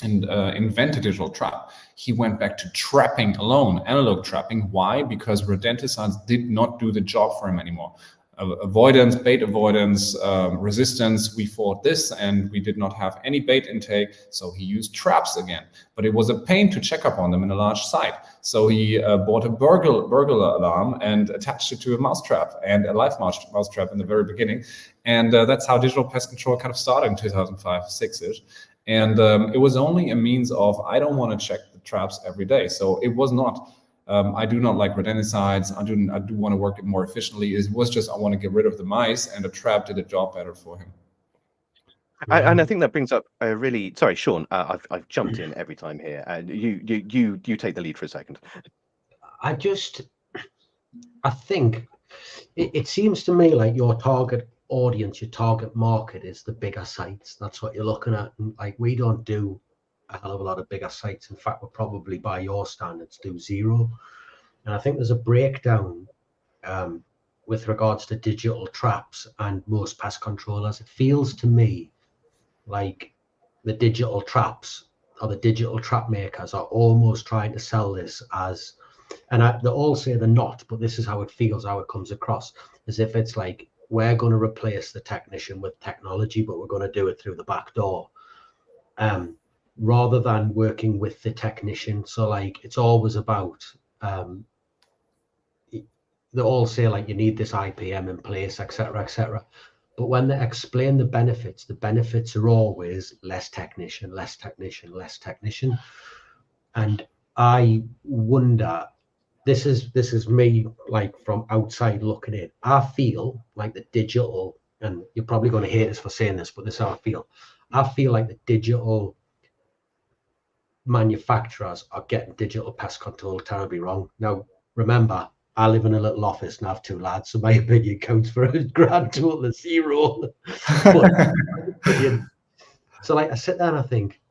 invent a digital trap? He went back to trapping alone, analog trapping. Why? Because rodenticides did not do the job for him anymore. Avoidance, bait avoidance, resistance, we fought this and we did not have any bait intake, so he used traps again. But it was a pain to check up on them in a large site. So he bought a burglar alarm and attached it to a mousetrap, and a live mousetrap in the very beginning. And that's how digital pest control kind of started in 2005, 6-ish. And it was only a means of, I don't want to check the traps every day. So it was not, I do not like rodenticides. I do want to work it more efficiently. It was just, I want to get rid of the mice, and the trap did a job better for him. And I think that brings up a really, sorry, Sean, I've jumped in every time here, and you take the lead for a second. I think it seems to me like your target audience, your target market is the bigger sites. That's what you're looking at. And like, we don't do a hell of a lot of bigger sites. In fact, we're probably, by your standards, do zero. And I think there's a breakdown with regards to digital traps and most pest controllers. It feels to me like the digital traps or the digital trap makers are almost trying to sell this as, and they all say they're not, but this is how it feels, how it comes across, as if it's like, we're going to replace the technician with technology, but we're going to do it through the back door, rather than working with the technician. So like, it's always about, they all say like, you need this IPM in place, etc., etc. But when they explain the benefits are always less technician, less technician, less technician. And I wonder, this is me like from outside looking in. I feel like the digital, and you're probably going to hate us for saying this, but this is how I feel. I feel like the digital manufacturers are getting digital pest control terribly wrong. Now, remember, I live in a little office and I have 2 lads, so my opinion counts for a grand total of 0. But, so like, I sit there and I think,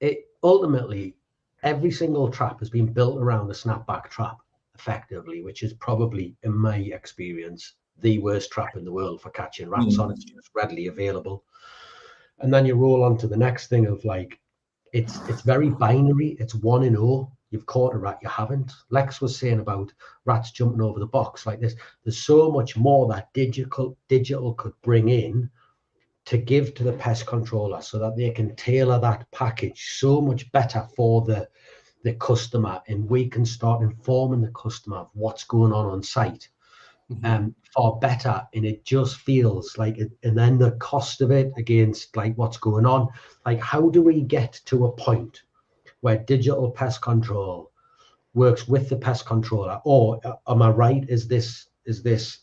it ultimately, every single trap has been built around a snapback trap, effectively, which is probably, in my experience, the worst trap in the world for catching rats on. It's just readily available. And then you roll on to the next thing of like, it's very binary. It's 1 and 0. You've caught a rat, you haven't. Lex was saying about rats jumping over the box like this. There's so much more that digital could bring in to give to the pest controller, so that they can tailor that package so much better for the customer, and we can start informing the customer of what's going on site, far better. And it just feels like it, and then the cost of it against like what's going on, like how do we get to a point where digital pest control works with the pest controller? Or am I right, is this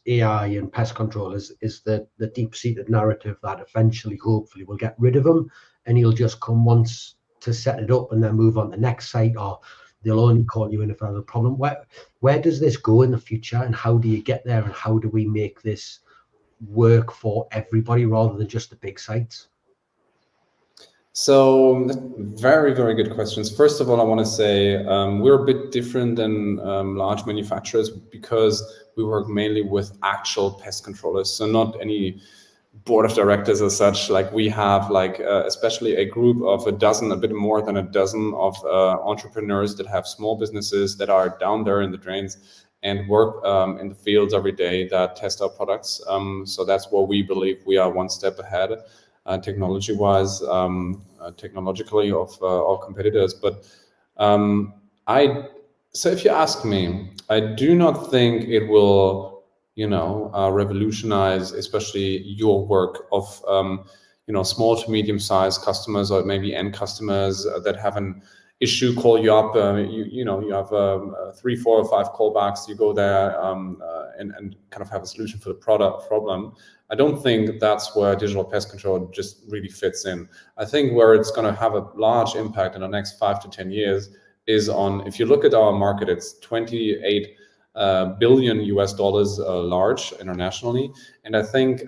AI and pest control is the deep-seated narrative that eventually, hopefully, we'll get rid of him and he'll just come once to set it up and then move on to the next site, or they'll only call you in if there's a problem? Where does this go in the future, and how do you get there, and how do we make this work for everybody rather than just the big sites? So very, very good questions. First of all, I want to say we're a bit different than large manufacturers because we work mainly with actual pest controllers. So not any board of directors as such. Like we have like especially a group of a bit more than a dozen of entrepreneurs that have small businesses that are down there in the drains and work in the fields every day that test our products. So that's where we believe we are one step ahead. Technology-wise, technologically of our competitors. But so if you ask me, I do not think it will, revolutionize, especially your work of, small to medium-sized customers, or maybe end customers that have an issue, call you up, you have 3, 4, or 5 callbacks, you go there and kind of have a solution for the problem. I don't think that's where digital pest control just really fits in. I think where it's going to have a large impact in the next 5 to 10 years is on, if you look at our market, it's $28 billion US large internationally. And I think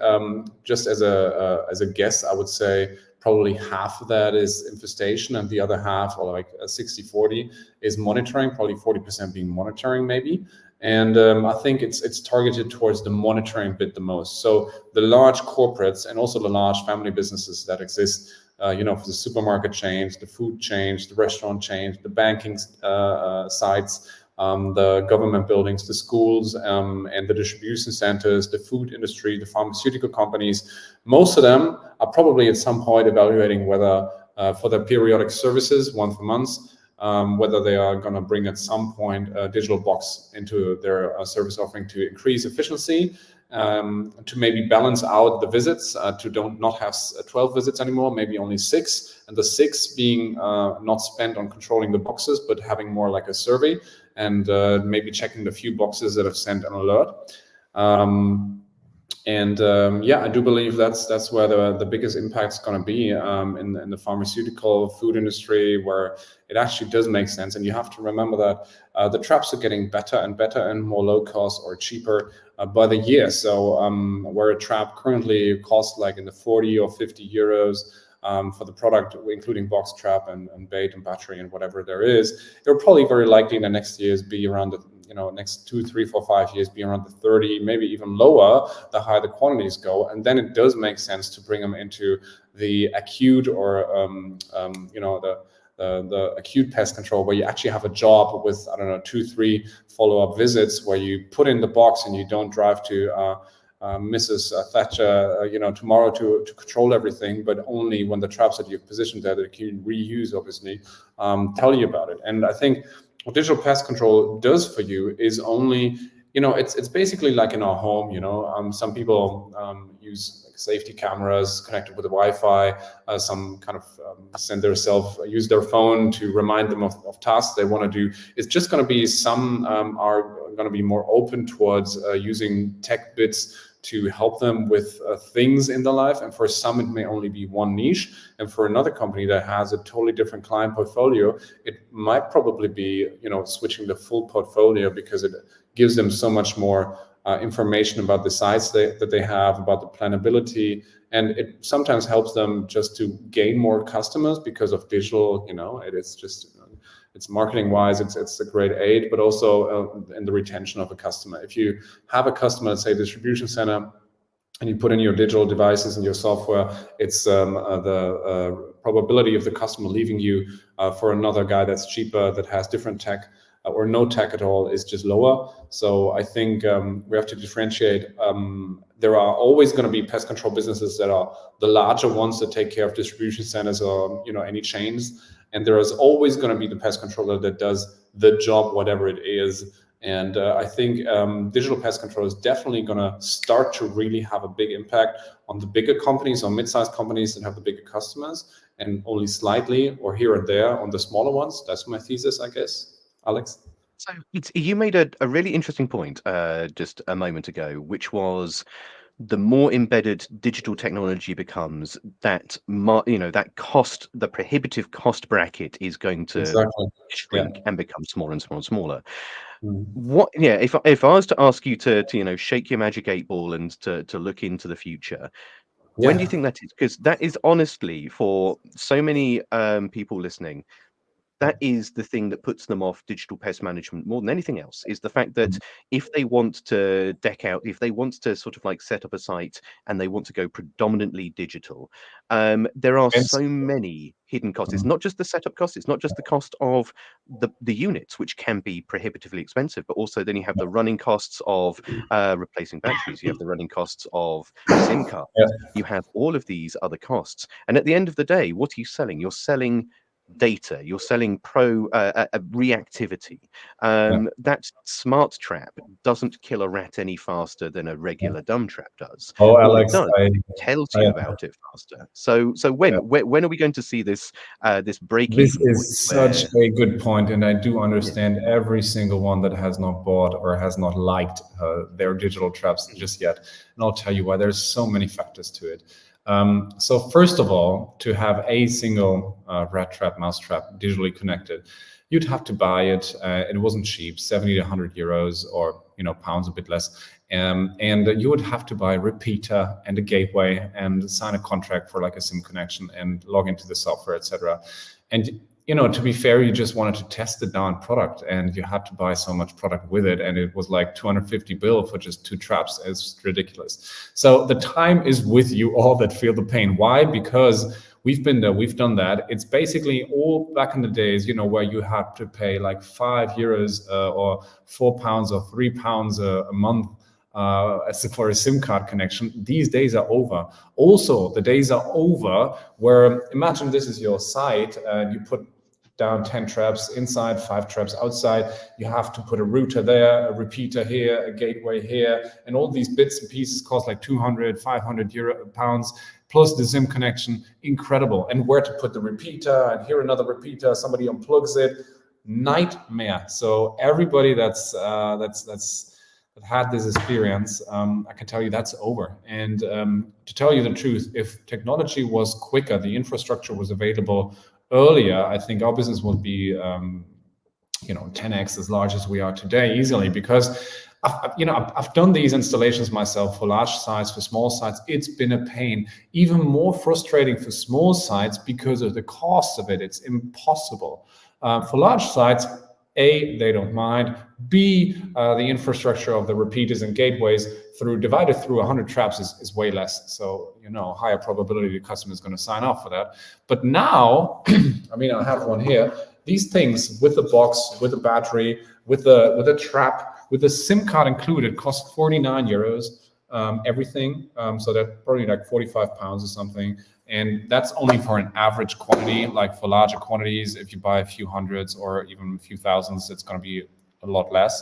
just as a guess, I would say probably half of that is infestation, and the other half, or like 60-40, is monitoring, probably 40% being monitoring maybe. And I think it's targeted towards the monitoring bit the most. So the large corporates and also the large family businesses that exist, for the supermarket chains, the food chains, the restaurant chains, the banking sites, the government buildings, the schools, and the distribution centers, the food industry, the pharmaceutical companies. Most of them are probably at some point evaluating whether for their periodic services, once a month, whether they are going to bring at some point a digital box into their service offering to increase efficiency, to maybe balance out the visits, to not have 12 visits anymore, maybe only 6, and the 6 being not spent on controlling the boxes, but having more like a survey and maybe checking the few boxes that have sent an alert. I do believe that's where the biggest impact is going to be in the pharmaceutical food industry, where it actually does make sense. And you have to remember that the traps are getting better and better and more low cost or cheaper by the year. So where a trap currently costs like in the 40 or 50 euros, for the product, including box trap and bait and battery and whatever there is, it will probably very likely in the next years be around the next 2, 3, 4, 5 years be around the 30, maybe even lower, the higher the quantities go. And then it does make sense to bring them into the acute or, the acute pest control, where you actually have a job with, I don't know, 2, 3 follow-up visits where you put in the box and you don't drive to Mrs. Thatcher, tomorrow to control everything, but only when the traps that you've positioned there that you can reuse, obviously, tell you about it. And I think what digital pest control does for you is only, it's basically like in our home, some people use safety cameras connected with the Wi-Fi, some kind of use their phone to remind them of tasks they want to do. It's just going to be some are going to be more open towards using tech bits to help them with things in their life. And for some, it may only be one niche. And for another company that has a totally different client portfolio, it might probably be, switching the full portfolio, because it gives them so much more information about the sites that they have, about the planability. And it sometimes helps them just to gain more customers because of digital, it is just, it's marketing wise, it's a great aid, but also in the retention of a customer. If you have a customer, let's say distribution center, and you put in your digital devices and your software, it's the probability of the customer leaving you for another guy that's cheaper, that has different tech, or no tech at all, is just lower. So I think we have to differentiate. There are always going to be pest control businesses that are the larger ones that take care of distribution centers or any chains, and there is always going to be the pest controller that does the job, whatever it is. And I think digital pest control is definitely going to start to really have a big impact on the bigger companies or mid-sized companies that have the bigger customers, and only slightly or here and there on the smaller ones. That's my thesis, I guess. Alex? So you made a really interesting point just a moment ago, which was the more embedded digital technology becomes, that that cost, the prohibitive cost bracket, is going to shrink and become smaller and smaller and smaller. If I was to ask you to shake your magic 8 ball and to look into the future, when do you think that is? Because that is honestly, for so many people listening, that is the thing that puts them off digital pest management more than anything else, is the fact that if they want to deck out, if they want to sort of like set up a site and they want to go predominantly digital, there are so many hidden costs. It's not just the setup cost, it's not just the cost of the units, which can be prohibitively expensive, but also then you have the running costs of replacing batteries, you have the running costs of SIM cards, you have all of these other costs. And at the end of the day, what are you selling? You're selling data, you're selling reactivity. That smart trap doesn't kill a rat any faster than a regular dumb trap does. Oh, All Alex, it tells you about it faster. So when are we going to see this break? This is such a good point, and I do understand every single one that has not bought or has not liked their digital traps just yet. And I'll tell you why. There's so many factors to it. So first of all, to have a single rat trap, mouse trap digitally connected, you'd have to buy it. It wasn't cheap, 70 to 100 euros, or pounds, a bit less. And you would have to buy a repeater and a gateway and sign a contract for like a SIM connection and log into the software, etc. And to be fair, you just wanted to test the darn product, and you had to buy so much product with it, and it was like 250 bill for just 2 traps. It's ridiculous. So the time is with you all that feel the pain. Why? Because we've been there, we've done that. It's basically all back in the days, where you had to pay like 5 euros or 4 pounds or 3 pounds a month for a SIM card connection. These days are over. Also, the days are over where, imagine this is your site and you put down 10 traps inside, 5 traps outside. You have to put a router there, a repeater here, a gateway here, and all these bits and pieces cost like 200, 500 pounds, plus the SIM connection. Incredible. And where to put the repeater, and here another repeater, somebody unplugs it. Nightmare. So everybody that's had this experience, I can tell you that's over. And to tell you the truth, if technology was quicker, the infrastructure was available earlier, I think our business would be 10x as large as we are today easily, because I've done these installations myself for large sites, for small sites. It's been a pain, even more frustrating for small sites because of the cost of it. It's impossible. For large sites, A, they don't mind. B, the infrastructure of the repeaters and gateways divided through 100 traps is way less. So, higher probability the customer is going to sign off for that. But now, I have one here. These things with the box, with the battery, with the trap, with the SIM card included, cost 49 euros, everything. So that's probably like 45 pounds or something. And that's only for an average quantity. Like for larger quantities, if you buy a few hundreds or even a few thousands, it's going to be a lot less.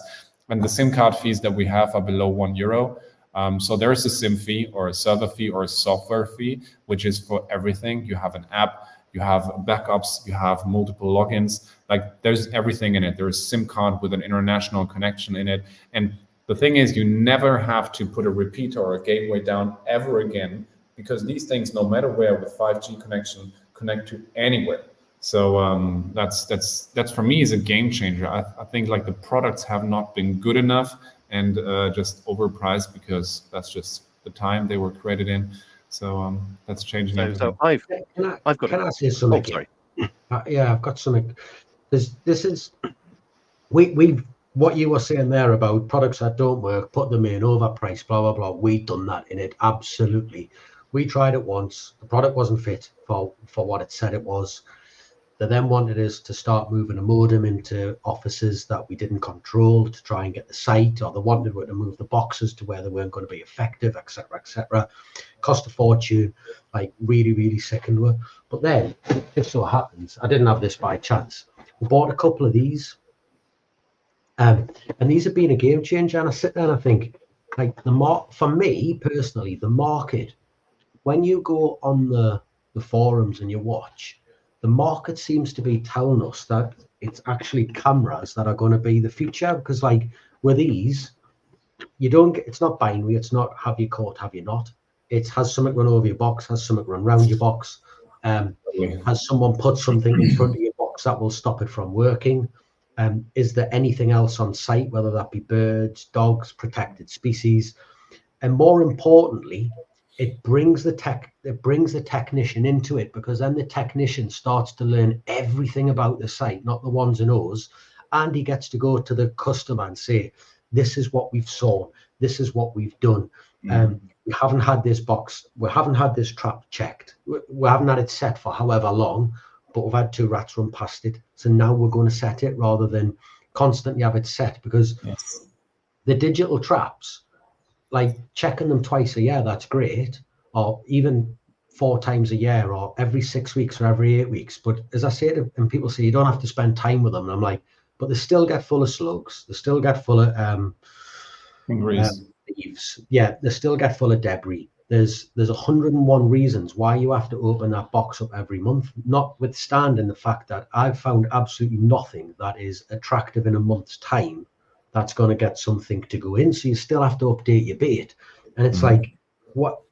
And the SIM card fees that we have are below €1. So there is a SIM fee or a server fee or a software fee, which is for everything. You have an app, you have backups, you have multiple logins, like there's everything in it. There is SIM card with an international connection in it. And the thing is, you never have to put a repeater or a gateway down ever again, because these things, no matter where with 5G connection, connect to anywhere. So that's for me is a game changer. I think like the products have not been good enough and just overpriced, because that's just the time they were created in. So that's changing. So I've got. Can I say something? Oh, sorry. Yeah, I've got something. This is we what you were saying there about products that don't work, put them in, overpriced, blah blah blah. We've done that in it, absolutely. We tried it once. The product wasn't fit for what it said it was. They then wanted us to start moving a modem into offices that we didn't control to try and get the site, or they wanted to move the boxes to where they weren't going to be effective, etc., etc. Cost a fortune, like really, really sickened her. But then, it just so happens, I didn't have this by chance. We bought a couple of these, and these have been a game changer. And I sit there and I think, like for me personally, the market, when you go on the forums and you watch, the market seems to be telling us that it's actually cameras that are going to be the future, because like with these, it's not binary. It's not have you caught, have you not. It has something run over your box, has something run around your box, has someone put something in front of your box that will stop it from working. Is there anything else on site, whether that be birds, dogs, protected species? And more importantly, it brings the technician into it, because then the technician starts to learn everything about the site, not the ones and O's, and he gets to go to the customer and say, this is what we've saw, this is what we've done. We haven't had this box, we haven't had this trap checked, we haven't had it set for however long, but we've had 2 rats run past it, so now we're going to set it, rather than constantly have it set. Because the digital traps, like checking them twice a year, that's great, or even 4 times a year, or every 6 weeks or every 8 weeks. But as I say, and people say you don't have to spend time with them, and I'm like, but they still get full of slugs, they still get full of leaves. Yeah, they still get full of debris. There's 101 reasons why you have to open that box up every month, notwithstanding the fact that I've found absolutely nothing that is attractive in a month's time that's going to get something to go in. So you still have to update your bait. And it's like,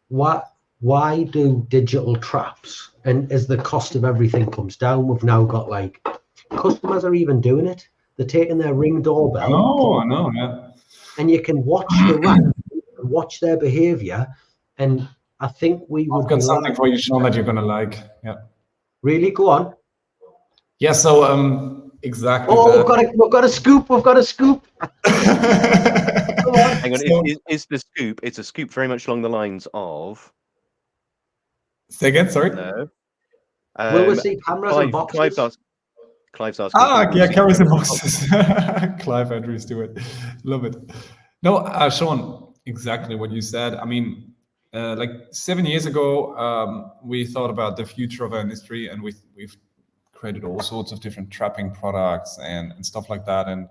why do digital traps? And as the cost of everything comes down, we've now got like, customers are even doing it. They're taking their Ring doorbell. I know, yeah. And you can watch the rat, watch their behavior. And I think we would. I've got something for you, Sean, that you're going to like. Yeah. Really? Go on. Yeah, so exactly. Oh, we've got a scoop. We've got a scoop. Hang on, is the scoop? It's a scoop very much along the lines of. Say again, sorry. No. Will we see cameras and boxes? Clive's asking. Yeah, cameras and boxes. Clive Andrews do it. Love it. No, Sean, exactly what you said. I mean, like 7 years ago, we thought about the future of our industry, and we've created all sorts of different trapping products and stuff like that. And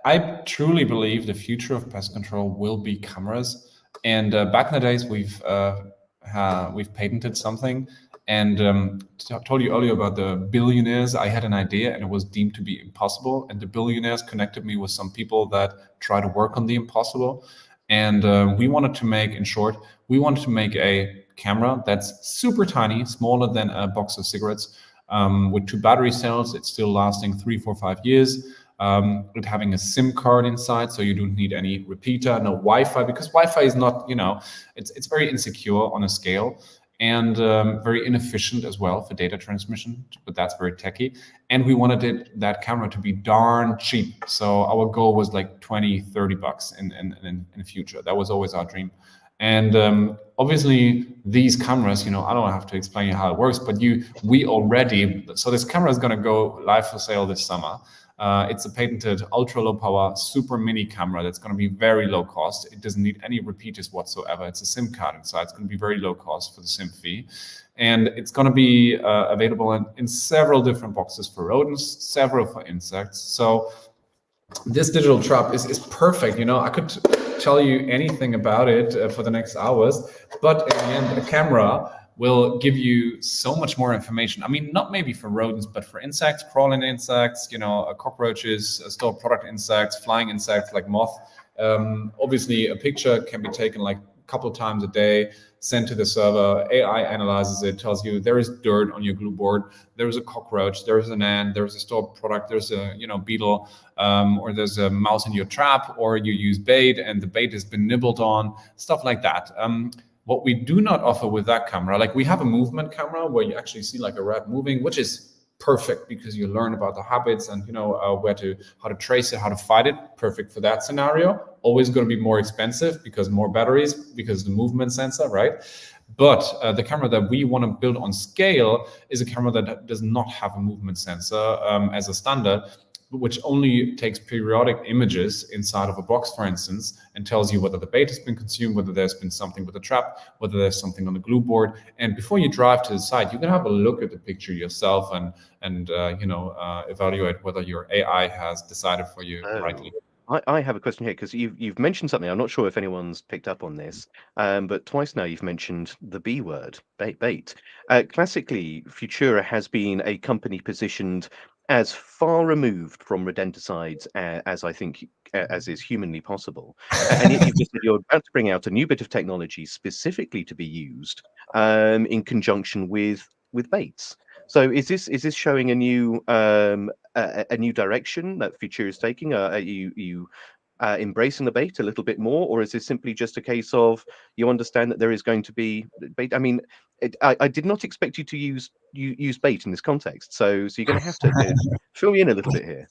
I truly believe the future of pest control will be cameras. And back in the days, we've patented something. And I told you earlier about the billionaires. I had an idea and it was deemed to be impossible. And the billionaires connected me with some people that try to work on the impossible. And we wanted to make a camera that's super tiny, smaller than a box of cigarettes, with 2 battery cells. It's still lasting 3, 4, 5 years. With having a SIM card inside, so you don't need any repeater, no Wi-Fi, because Wi-Fi is not, it's very insecure on a scale, and very inefficient as well for data transmission, but that's very techy. And we wanted that camera to be darn cheap. So our goal was like 20, 30 bucks in the future. That was always our dream. And obviously these cameras, I don't have to explain you how it works, but so this camera is going to go live for sale this summer. It's a patented ultra low power super mini camera that's going to be very low cost. It doesn't need any repeaters whatsoever. It's a SIM card inside. It's going to be very low cost for the SIM fee. And it's going to be available in several different boxes for rodents, several for insects. So this digital trap is perfect. I could tell you anything about it for the next hours, but in the end, a camera will give you so much more information. I mean, not maybe for rodents, but for insects, crawling insects, cockroaches, stored product insects, flying insects like moth. Obviously, a picture can be taken like a couple of times a day, sent to the server. AI analyzes it, tells you there is dirt on your glue board, there is a cockroach, there is an ant, there is a stored product, there's a beetle, or there's a mouse in your trap, or you use bait and the bait has been nibbled on, stuff like that. What we do not offer with that camera, like we have a movement camera where you actually see like a rat moving, which is perfect because you learn about the habits and how to trace it, how to fight it. Perfect for that scenario. Always going to be more expensive because more batteries, because the movement sensor, right? But the camera that we want to build on scale is a camera that does not have a movement sensor as a standard, which only takes periodic images inside of a box, for instance, and tells you whether the bait has been consumed, whether there's been something with the trap, whether there's something on the glue board. And before you drive to the site, you can have a look at the picture yourself and evaluate whether your AI has decided for you rightly. I have a question here because you've mentioned something. I'm not sure if anyone's picked up on this, but twice now you've mentioned the B word, bait. Classically, Futura has been a company positioned as far removed from rodenticides as I think as is humanly possible, and yet you've just said you're about to bring out a new bit of technology specifically to be used in conjunction with baits. So is this showing a new direction that Futura is taking? Are you embracing the bait a little bit more, or is this simply just a case of you understand that there is going to be bait? I mean, I did not expect you to use bait in this context, so you're going to have to fill me in a little bit here.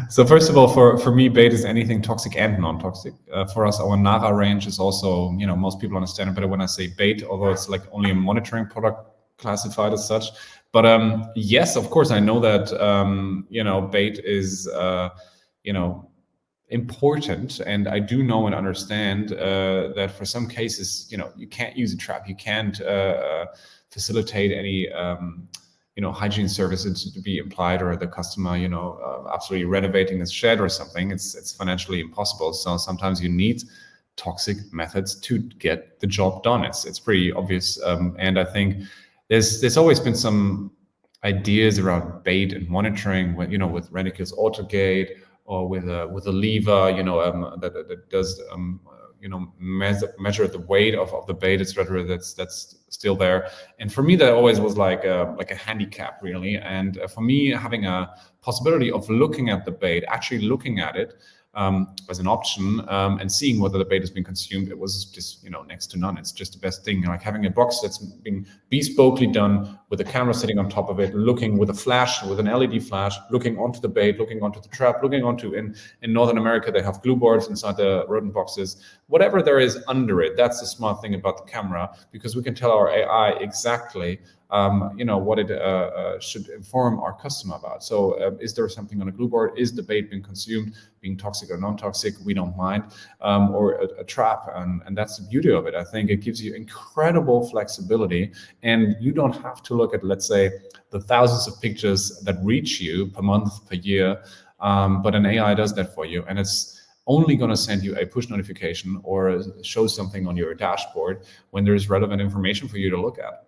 So first of all, for me, bait is anything toxic and non-toxic. For us, our Nara range is also, most people understand it better when I say bait, although it's like only a monitoring product classified as such. But yes, of course, I know that bait is important, and I do know and understand that for some cases, you can't use a trap, you can't facilitate any hygiene services to be implied, or the customer absolutely renovating his shed or something. It's financially impossible. So sometimes you need toxic methods to get the job done. It's pretty obvious, and I think there's always been some ideas around bait and monitoring, with Renick's AutoGate, or with a lever, that does measure the weight of the bait, etc. That's still there. And for me, that always was like a handicap, really. And for me, having a possibility of looking at the bait, actually looking at it as an option, and seeing whether the bait has been consumed, it was just next to none. It's just the best thing. Like having a box that's been bespokely done with a camera sitting on top of it, looking with a flash, with an LED flash, looking onto the bait, looking onto the trap, looking onto in Northern America they have glue boards inside the rodent boxes. Whatever there is under it, that's the smart thing about the camera, because we can tell our AI exactly what it should inform our customer about. So is there something on a glue board? Is the bait being consumed, being toxic or non-toxic? We don't mind. Or a trap. And that's the beauty of it. I think it gives you incredible flexibility, and you don't have to look at, let's say, the thousands of pictures that reach you per month, per year. But an AI does that for you. And it's only going to send you a push notification or show something on your dashboard when there is relevant information for you to look at.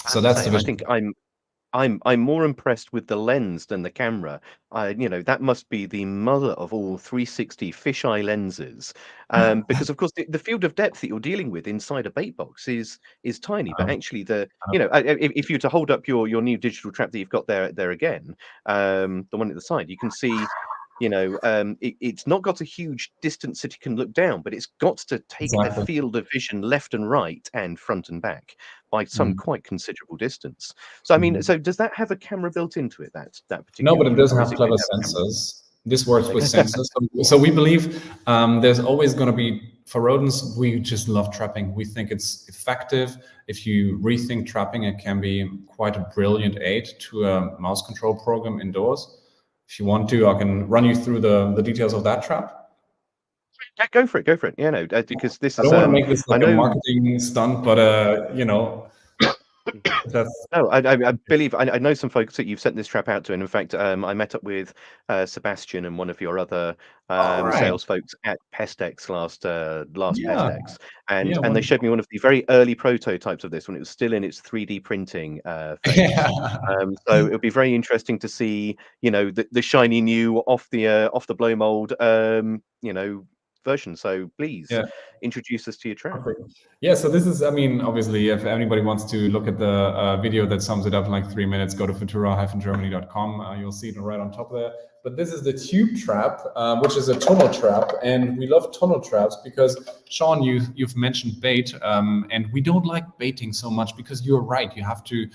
So that's the vision. I'm more impressed with the lens than the camera. That must be the mother of all 360 fisheye lenses, because of course the field of depth that you're dealing with inside a bait box is tiny. But Um, actually, if you were to hold up your new digital trap that you've got there again, the one at the side, you can see. It's not got a huge distance that you can look down, but it's got to take a exactly. field of vision left and right and front and back by some Mm. quite considerable distance. So I mean, Mhm. so does that have a camera built into it, that No, particular but it unit, does or is have it going clever to have a camera? sensors. This works with Okay. sensors. So we believe there's always going to be, for rodents, we just love trapping. We think it's effective. If you rethink trapping, it can be quite a brilliant aid to a mouse control program indoors. If you want to, I can run you through the details of that trap. Yeah, go for it. Go for it. Yeah, no, because this I is don't want to make this I like a know. marketing stunt, but that's No, I believe I know some folks that you've sent this trap out to, and in fact, I met up with Sebastian and one of your other all right. sales folks at Pestex last Yeah, Pestex, and yeah, they showed wonderful. me one of the very early prototypes of this when it was still in its 3D printing phase. Yeah. So it would be very interesting to see, the shiny new off the blow mold, version. So please Yeah. introduce us to your trap. Perfect. Yeah, so this is, I mean, obviously, if anybody wants to look at the video that sums it up in like 3 minutes, go to futura-germany.com. You'll see it right on top there. But this is the tube trap, which is a tunnel trap. And we love tunnel traps because, Sean, you've mentioned bait. And we don't like baiting so much because you're right. You have to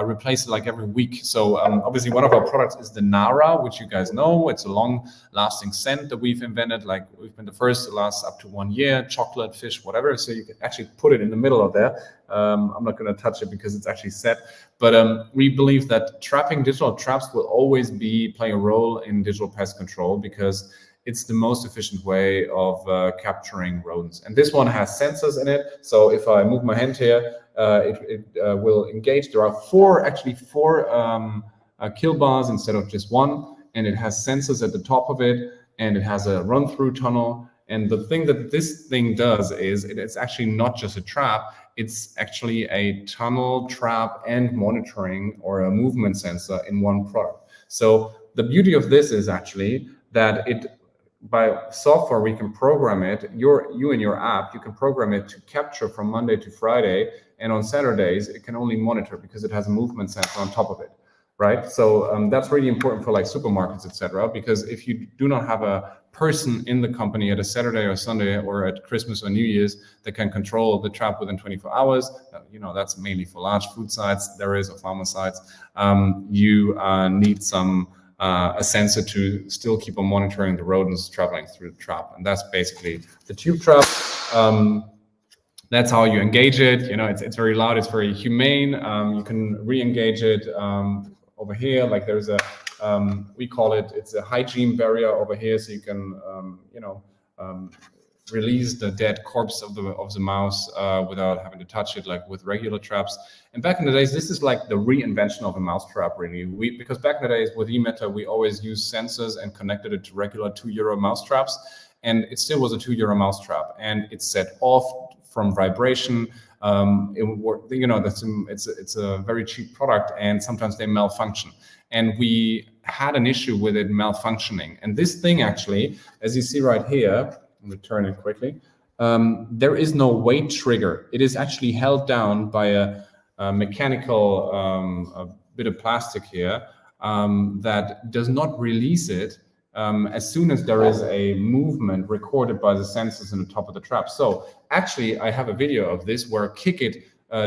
replace it like every week. So obviously, one of our products is the Nara, which you guys know. It's a long-lasting scent that we've invented. Like we've been the first to last up to 1 year, chocolate, fish, whatever. So you can actually put it in the middle of there. I'm not going to touch it because it's actually set. But we believe that trapping digital traps will always be playing a role in digital pest control because it's the most efficient way of capturing rodents. And this one has sensors in it. So if I move my hand here, it will engage. There are four kill bars instead of just one. And it has sensors at the top of it. And it has a run-through tunnel. And the thing that this thing does is it's actually not just a trap. It's actually a tunnel trap and monitoring or a movement sensor in one product. So the beauty of this is actually that by software we can program it. You in your app, you can program it to capture from Monday to Friday, and on Saturdays it can only monitor because it has a movement sensor on top of it, right? So that's really important for like supermarkets, etc. Because if you do not have a person in the company at a Saturday or Sunday or at Christmas or New Year's that can control the trap within 24 hours, that's mainly for large food sites, dairies or farmer sites. You need a sensor to still keep on monitoring the rodents traveling through the trap. And that's basically the tube trap. That's how you engage it. It's very loud, it's very humane. You can re-engage it over here. Like there's we call it's a hygiene barrier over here, so you can release the dead corpse of the mouse without having to touch it like with regular traps. And back in the days, this is like the reinvention of a mouse trap, really. Because back in the days with eMeta, we always used sensors and connected it to regular €2 mouse traps, and it still was a €2 mouse trap, and it's set off from vibration. It's a very cheap product, and sometimes they malfunction. And we had an issue with it malfunctioning. And this thing actually, as you see right here, I'm going to turn it quickly. There is no weight trigger. It is actually held down by a mechanical a bit of plastic here that does not release it as soon as there is a movement recorded by the sensors in the top of the trap. So actually, I have a video of this where I kick it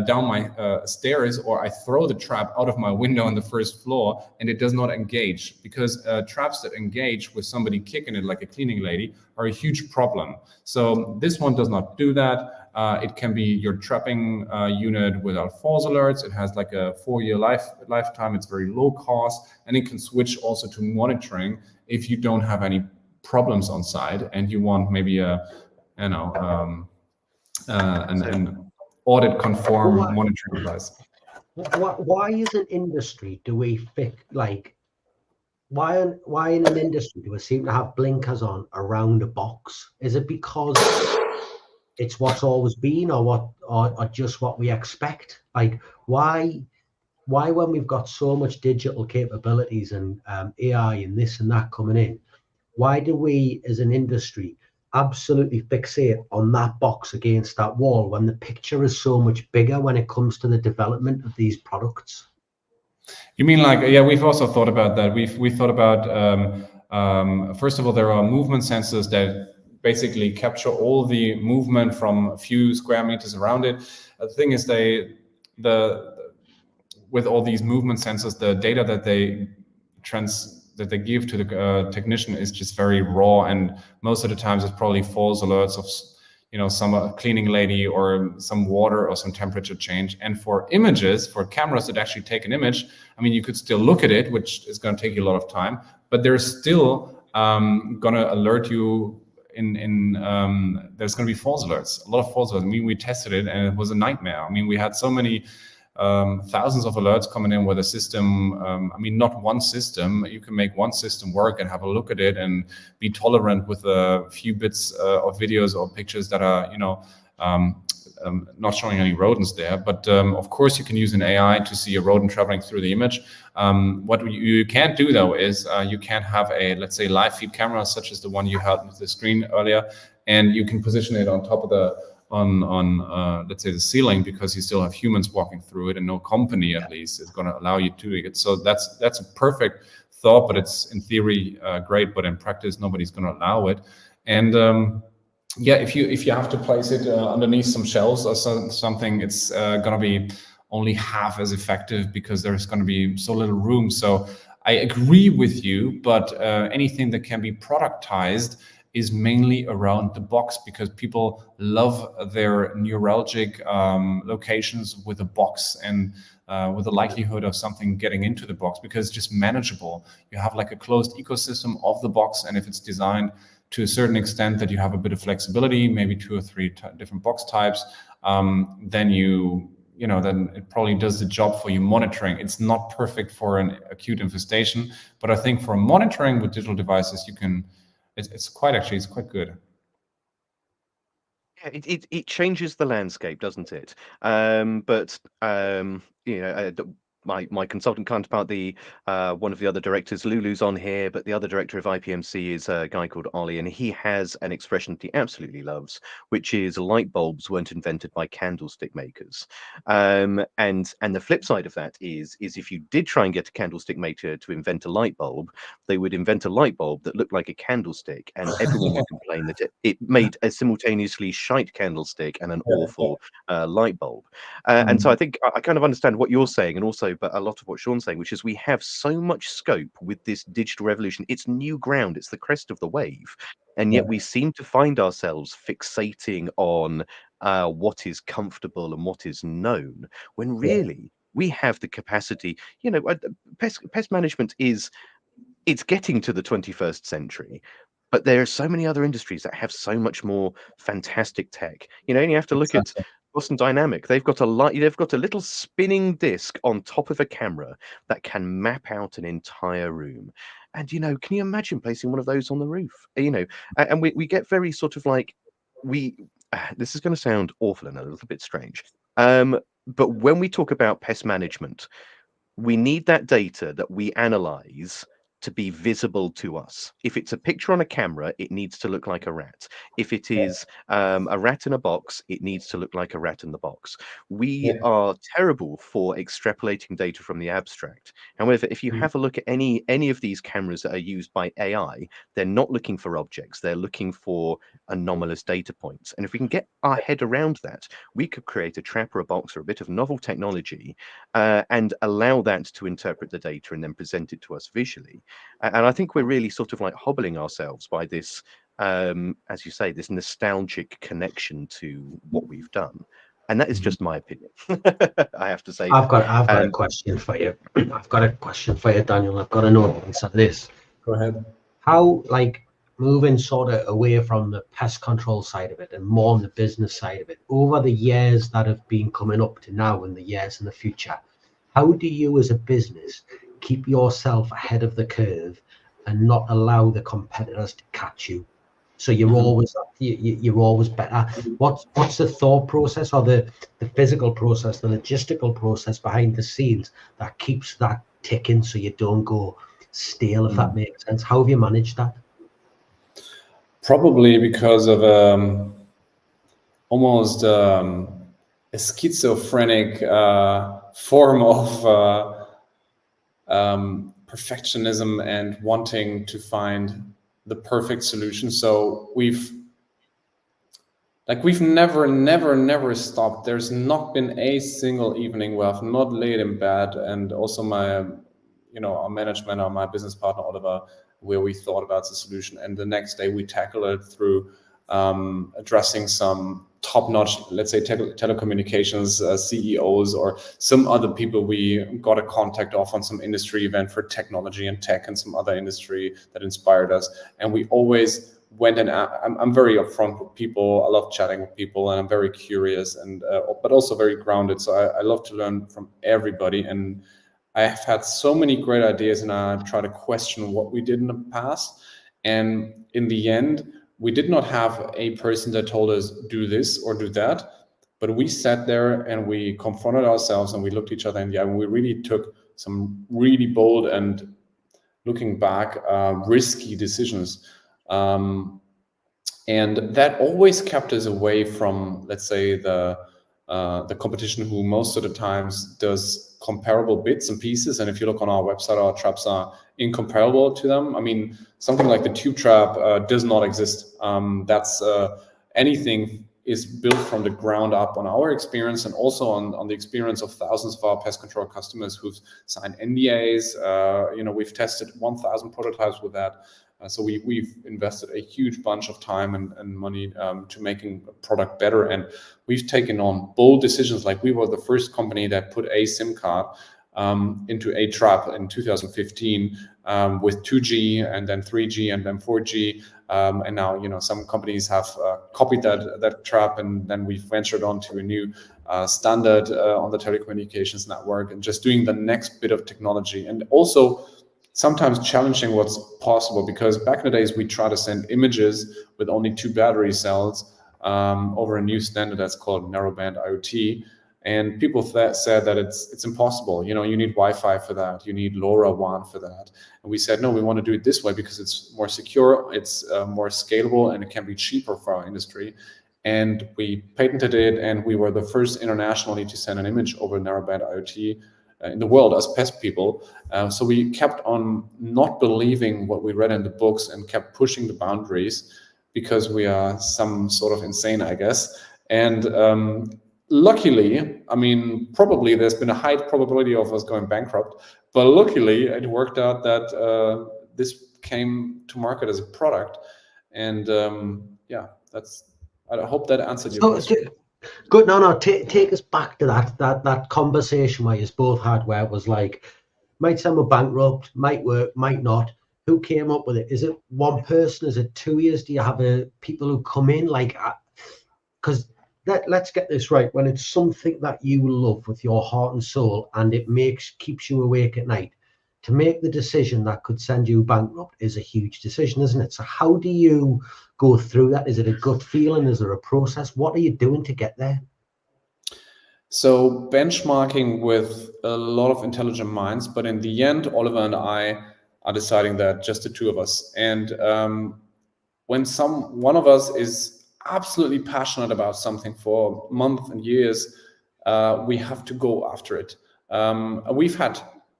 down my stairs, or I throw the trap out of my window on the first floor, and it does not engage, because traps that engage with somebody kicking it like a cleaning lady are a huge problem. So this one does not do that. It can be your trapping unit without false alerts. It has like a 4-year lifetime. It's very low cost, and it can switch also to monitoring if you don't have any problems on site and you want maybe an audit conform monitoring device. Why as an industry do we why in an industry do we seem to have blinkers on around a box? Is it because it's what's always been, or just what we expect? Like, why why when we've got so much digital capabilities and AI and this and that coming in, why do we as an industry absolutely fixate on that box against that wall when the picture is so much bigger when it comes to the development of these products? You mean like, yeah, we've also thought about that. We thought about, first of all, there are movement sensors that basically capture all the movement from a few square meters around it. The thing is, with all these movement sensors, the data that they give to the technician is just very raw, and most of the times it's probably false alerts of some cleaning lady or some water or some temperature change. And for images, for cameras that actually take an image, I mean, you could still look at it, which is going to take you a lot of time, but they're still going to alert you there's going to be false alerts, a lot of false alerts. I mean, we tested it and it was a nightmare. I mean, we had so many thousands of alerts coming in where the system, I mean, not one system, you can make one system work and have a look at it and be tolerant with a few bits of videos or pictures that are, not showing any rodents there. But of course, you can use an AI to see a rodent traveling through the image. What you can't do, though, is you can't have a, let's say, live feed camera, such as the one you had with the screen earlier, and you can position it on top of let's say the ceiling, because you still have humans walking through it, and no company at least is going to allow you to do it. So that's a perfect thought, but it's in theory great, but in practice nobody's going to allow it. And yeah, if you have to place it underneath some shelves or something, it's going to be only half as effective because there's going to be so little room. So I agree with you, but anything that can be productized is mainly around the box, because people love their neuralgic locations with a box and with the likelihood of something getting into the box, because it's just manageable. You have like a closed ecosystem of the box, and if it's designed to a certain extent that you have a bit of flexibility, maybe 2 or 3 different box types, then then it probably does the job for you monitoring. It's not perfect for an acute infestation, but I think for monitoring with digital devices, it's quite good. Yeah, it changes the landscape, doesn't it? My consultant counterpart, one of the other directors, Lulu's on here, but the other director of IPMC is a guy called Ollie, and he has an expression that he absolutely loves, which is light bulbs weren't invented by candlestick makers. And the flip side of that is if you did try and get a candlestick maker to invent a light bulb, they would invent a light bulb that looked like a candlestick, and everyone would complain that it made a simultaneously shite candlestick and an awful light bulb. And so I think I kind of understand what you're saying, and also, but a lot of what Sean's saying, which is we have so much scope with this digital revolution. It's new ground. It's the crest of the wave. And yet we seem to find ourselves fixating on what is comfortable and what is known, when really we have the capacity. Pest management it's getting to the 21st century, but there are so many other industries that have so much more fantastic tech. And you have to look at Boston Dynamic. They've got a little spinning disc on top of a camera that can map out an entire room. And can you imagine placing one of those on the roof? And we get very sort of like this is going to sound awful and a little bit strange. But when we talk about pest management, we need that data that we analyze to be visible to us. If it's a picture on a camera, it needs to look like a rat. If it is a rat in a box, it needs to look like a rat in the box. We are terrible for extrapolating data from the abstract. However, if you have a look at any of these cameras that are used by AI, they're not looking for objects. They're looking for anomalous data points. And if we can get our head around that, we could create a trap or a box or a bit of novel technology and allow that to interpret the data and then present it to us visually. And I think we're really sort of like hobbling ourselves by this, as you say, this nostalgic connection to what we've done. And that is just my opinion. I have to say. I've got a question for you. I've got a question for you, Daniel. I've got to know the answer to this. Go ahead. How, moving sort of away from the pest control side of it and more on the business side of it, over the years that have been coming up to now and the years in the future, how do you as a business keep yourself ahead of the curve and not allow the competitors to catch you? So you're always better. What's the thought process or the physical process, the logistical process behind the scenes that keeps that ticking so you don't go stale, if that makes sense? How have you managed that? Probably because of almost a schizophrenic form of perfectionism and wanting to find the perfect solution. So we've never stopped. There's not been a single evening where I've not laid in bed, and also my, our management or my business partner, Oliver, where we thought about the solution. And the next day we tackle it through addressing some top-notch, let's say, telecommunications CEOs or some other people we got a contact off on some industry event for technology and tech and some other industry that inspired us. And we always went and I'm very upfront with people. I love chatting with people, and I'm very curious and but also very grounded. So I love to learn from everybody, and I have had so many great ideas, and I try to question what we did in the past. And in the end, we did not have a person that told us do this or do that, but we sat there and we confronted ourselves and we looked each other in the eye, and we really took some really bold and, looking back, risky decisions. And that always kept us away from, let's say, the competition, who most of the times does comparable bits and pieces. And if you look on our website, our traps are incomparable to them. I mean, something like the tube trap does not exist. That's anything is built from the ground up on our experience, and also on the experience of thousands of our pest control customers who've signed NDAs. We've tested 1,000 prototypes with that. So we've invested a huge bunch of time and money to making a product better. And we've taken on bold decisions. Like, we were the first company that put a SIM card into a trap in 2015 with 2G and then 3G and then 4G. And now, some companies have copied that trap, and then we've ventured on to a new standard on the telecommunications network, and just doing the next bit of technology. And also sometimes challenging what's possible, because back in the days we try to send images with only 2 battery cells over a new standard that's called narrowband IoT, and people said that it's impossible. You need Wi-Fi for that, you need LoRaWAN for that. And we said, no, we want to do it this way because it's more secure, it's more scalable, and it can be cheaper for our industry. And we patented it, and we were the first internationally to send an image over narrowband IoT in the world as pest people. So we kept on not believing what we read in the books and kept pushing the boundaries, because we are some sort of insane, I guess. And luckily, I mean, probably there's been a high probability of us going bankrupt, but luckily it worked out that this came to market as a product. And I hope that answered your question. Good. No. Take us back to that conversation where you both had, where it was like, might sound we're bankrupt, might work, might not. Who came up with it? Is it one person? Is it 2 years? Do you have people who come in? Because let's get this right. When it's something that you love with your heart and soul, and it keeps you awake at night, to make the decision that could send you bankrupt is a huge decision, isn't it? So how do you go through that? Is it a gut feeling? Is there a process? What are you doing to get there? So benchmarking with a lot of intelligent minds, but in the end, Oliver and I are deciding that just the 2 of us. And when one of us is absolutely passionate about something for months and years, we have to go after it.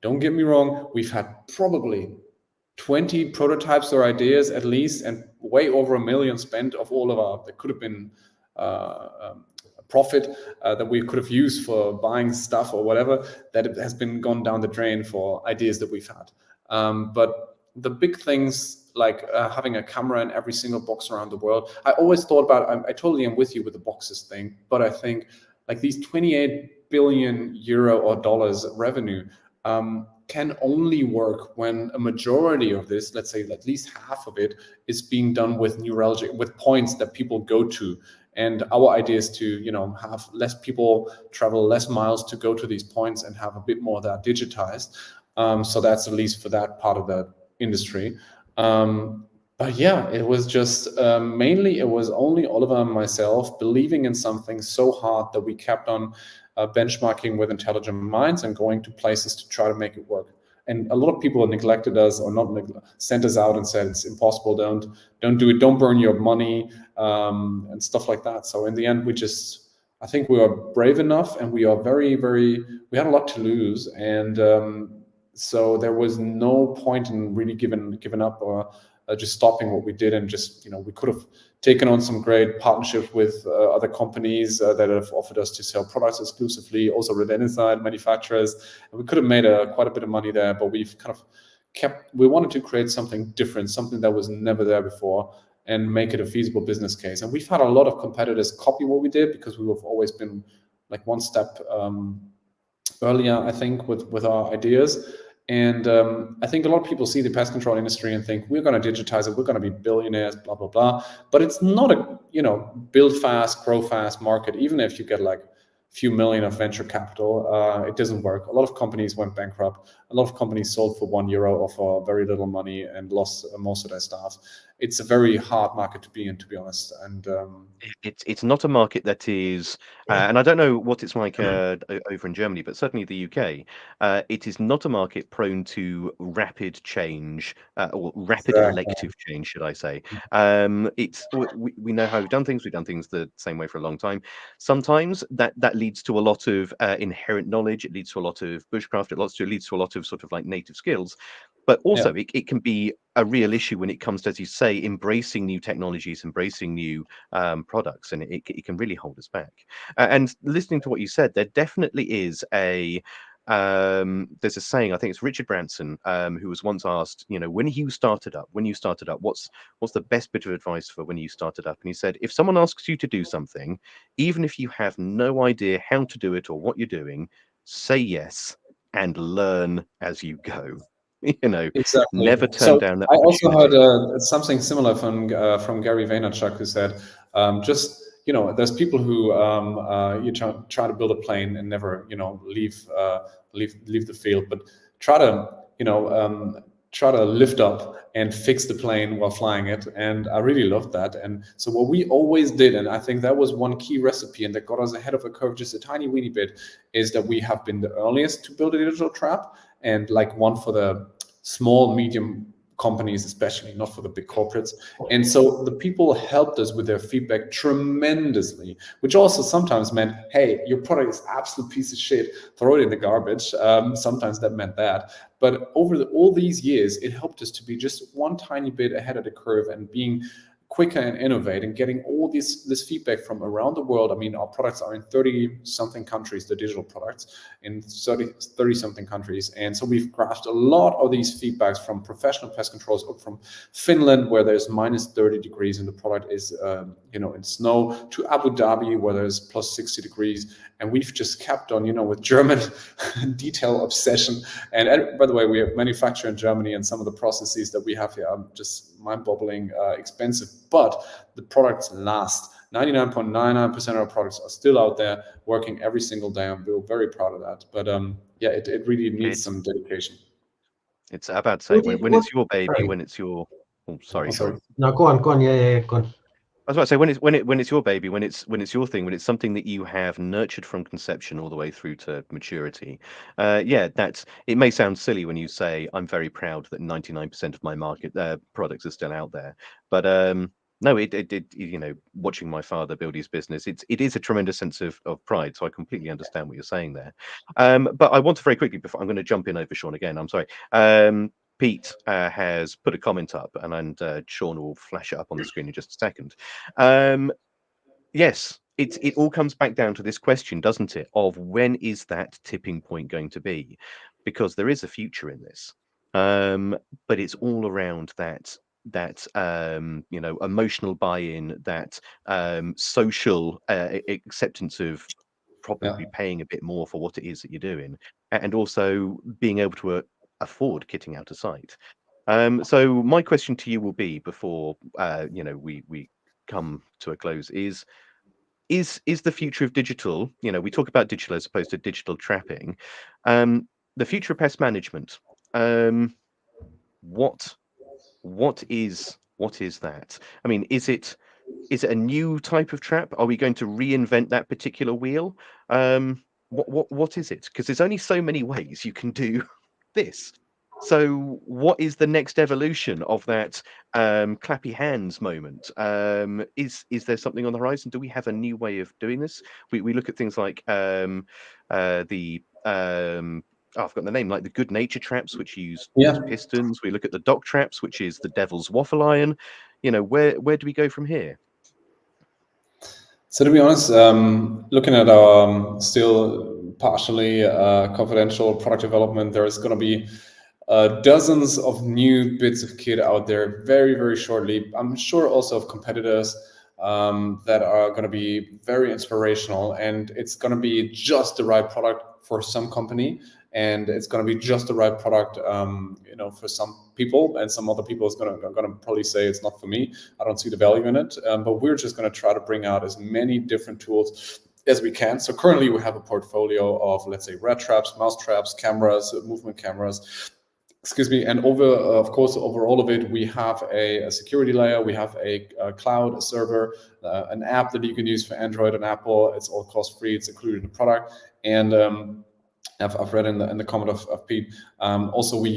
Don't get me wrong, we've had probably 20 prototypes or ideas at least, and way over $1 million spent of all of our, that could have been profit that we could have used for buying stuff or whatever, that it has been gone down the drain for ideas that we've had. But the big things, like having a camera in every single box around the world, I always thought about, I totally am with you with the boxes thing, but I think like these 28 billion euro or dollars revenue can only work when a majority of this, let's say at least half of it, is being done with neuralgic, with points that people go to. And our idea is to, have less people travel less miles to go to these points and have a bit more of that digitized. So that's at least for that part of the industry. But yeah, it was just mainly it was only Oliver and myself believing in something so hard that we kept on benchmarking with intelligent minds and going to places to try to make it work. And a lot of people neglected us or not sent us out and said it's impossible. Don't do it. Don't burn your money and stuff like that. So in the end, I think we are brave enough, and we are very, very. We had a lot to lose, and so there was no point in really giving up or just stopping what we did, and just we could have taken on some great partnerships with other companies that have offered us to sell products exclusively, also rodenticide manufacturers, and we could have made quite a bit of money there. But we've kind of we wanted to create something different, something that was never there before, and make it a feasible business case. And we've had a lot of competitors copy what we did because we have always been like one step earlier, I think, with our ideas. And I think a lot of people see the pest control industry and think we're going to digitize it, we're going to be billionaires, blah, blah, blah. But it's not a, build fast, grow fast market. Even if you get like a few million of venture capital, it doesn't work. A lot of companies went bankrupt. A lot of companies sold for €1 or for very little money and lost most of their staff. It's a very hard market to be in, to be honest. And it's not a market that is, and I don't know what it's like over in Germany, but certainly the UK, it is not a market prone to rapid change or rapid elective change, should I say? We know how we've done things. We've done things the same way for a long time. Sometimes that leads to a lot of inherent knowledge. It leads to a lot of bushcraft. It leads to a lot of sort of like native skills. But also, it can be a real issue when it comes to, as you say, embracing new technologies, embracing new products, and it can really hold us back. And listening to what you said, there definitely is there's a saying, I think it's Richard Branson, who was once asked, when you started up, what's the best bit of advice for when you started up? And he said, if someone asks you to do something, even if you have no idea how to do it or what you're doing, say yes and learn as you go. Exactly. Never turn So down that I also opportunity. heard something similar from Gary Vaynerchuk, who said, there's people who you try to build a plane and never leave the field, but try to lift up and fix the plane while flying it. And I really loved that. And so what we always did, and I think that was one key recipe and that got us ahead of the curve just a tiny weeny bit, is that we have been the earliest to build a digital trap, and like one for the small, medium companies, especially, not for the big corporates. And so the people helped us with their feedback tremendously, which also sometimes meant, hey, your product is absolute piece of shit, throw it in the garbage. Sometimes that meant that. But over all these years, it helped us to be just one tiny bit ahead of the curve and being quicker and innovate and getting all this feedback from around the world. I mean, our products are in 30-something countries, the digital products, in 30-something countries. And so we've grasped a lot of these feedbacks from professional pest controls, from Finland, where there's minus 30 degrees and the product is, in snow, to Abu Dhabi, where there's plus 60 degrees. And we've just kept on, with German detail obsession. And by the way, we have manufacture in Germany, and some of the processes that we have here are just mind-boggling expensive, but the products last. 99.99% of our products are still out there working every single day, and we're very proud of that. But it really needs some dedication. It's about to say, when it's your baby, when it's your... Oh, sorry. No, go on. Yeah, go on. I was about to say, when it's your baby, when it's your thing, when it's something that you have nurtured from conception all the way through to maturity, it may sound silly when you say I'm very proud that 99% of my market products are still out there, but no, watching my father build his business, it is a tremendous sense of pride. So I completely understand what you're saying there. But I want to very quickly, before I'm going to jump in over Sean again. I'm sorry. Pete has put a comment up, and Sean will flash it up on the screen in just a second. Yes, it all comes back down to this question, doesn't it? Of when is that tipping point going to be? Because there is a future in this, but it's all around that emotional buy-in, that social acceptance of probably paying a bit more for what it is that you're doing, and also being able to afford kitting out of sight. So my question to you will be, before we come to a close, is the future of digital, we talk about digital as opposed to digital trapping, the future of pest management, what is What is that? I mean, is it a new type of trap? Are we going to reinvent that particular wheel? What is it? Because there's only so many ways you can do this. So what is the next evolution of that clappy hands moment? Is there something on the horizon? Do we have a new way of doing this? We look at things like the oh, I've forgotten the name, like the good nature traps, which use Yeah. pistons. We look at the dock traps, which is the devil's waffle iron. You know, where do we go from here? So to be honest, looking at our still partially confidential product development, there is going to be dozens of new bits of kit out there very, very shortly. I'm sure also of competitors that are going to be very inspirational, and it's going to be just the right product for some company, and it's going to be just the right product, for some people, and some other people is going to probably say it's not for me. I don't see the value in it, but we're just going to try to bring out as many different tools as we can. So currently we have a portfolio of, let's say, rat traps, mouse traps, cameras, movement cameras. Excuse me, and of course, over all of it, we have a security layer, we have a cloud, a server, an app that you can use for Android and Apple. It's all cost-free, it's included in the product. And I've read in the comment of Pete. Also, we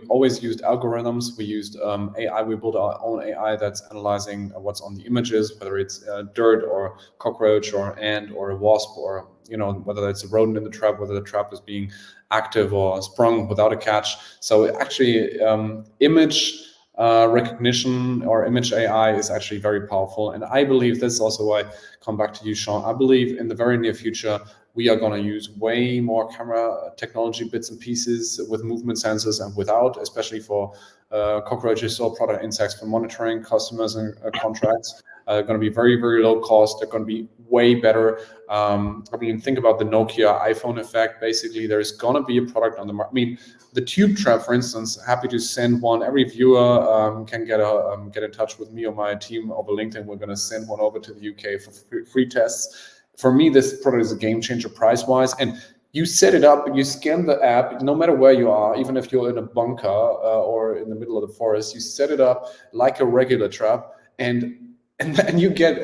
always used algorithms. We used AI. We built our own AI that's analyzing what's on the images, whether it's dirt or cockroach or ant or a wasp, or whether it's a rodent in the trap, whether the trap is being active or sprung without a catch. So actually, image recognition or image AI is actually very powerful. And I believe this is also why I come back to you, Sean. I believe in the very near future, we are going to use way more camera technology bits and pieces with movement sensors and without, especially for cockroaches or product insects for monitoring customers and contracts. Going to be very, very low cost. They're going to be way better. Think about the Nokia iPhone effect. Basically, there's going to be a product on the market. The tube trap, for instance, happy to send one. Every viewer can get in touch with me or my team over LinkedIn. We're going to send one over to the UK for free tests. For me, this product is a game changer price-wise. And you set it up, you scan the app, no matter where you are, even if you're in a bunker or in the middle of the forest, you set it up like a regular trap, and you get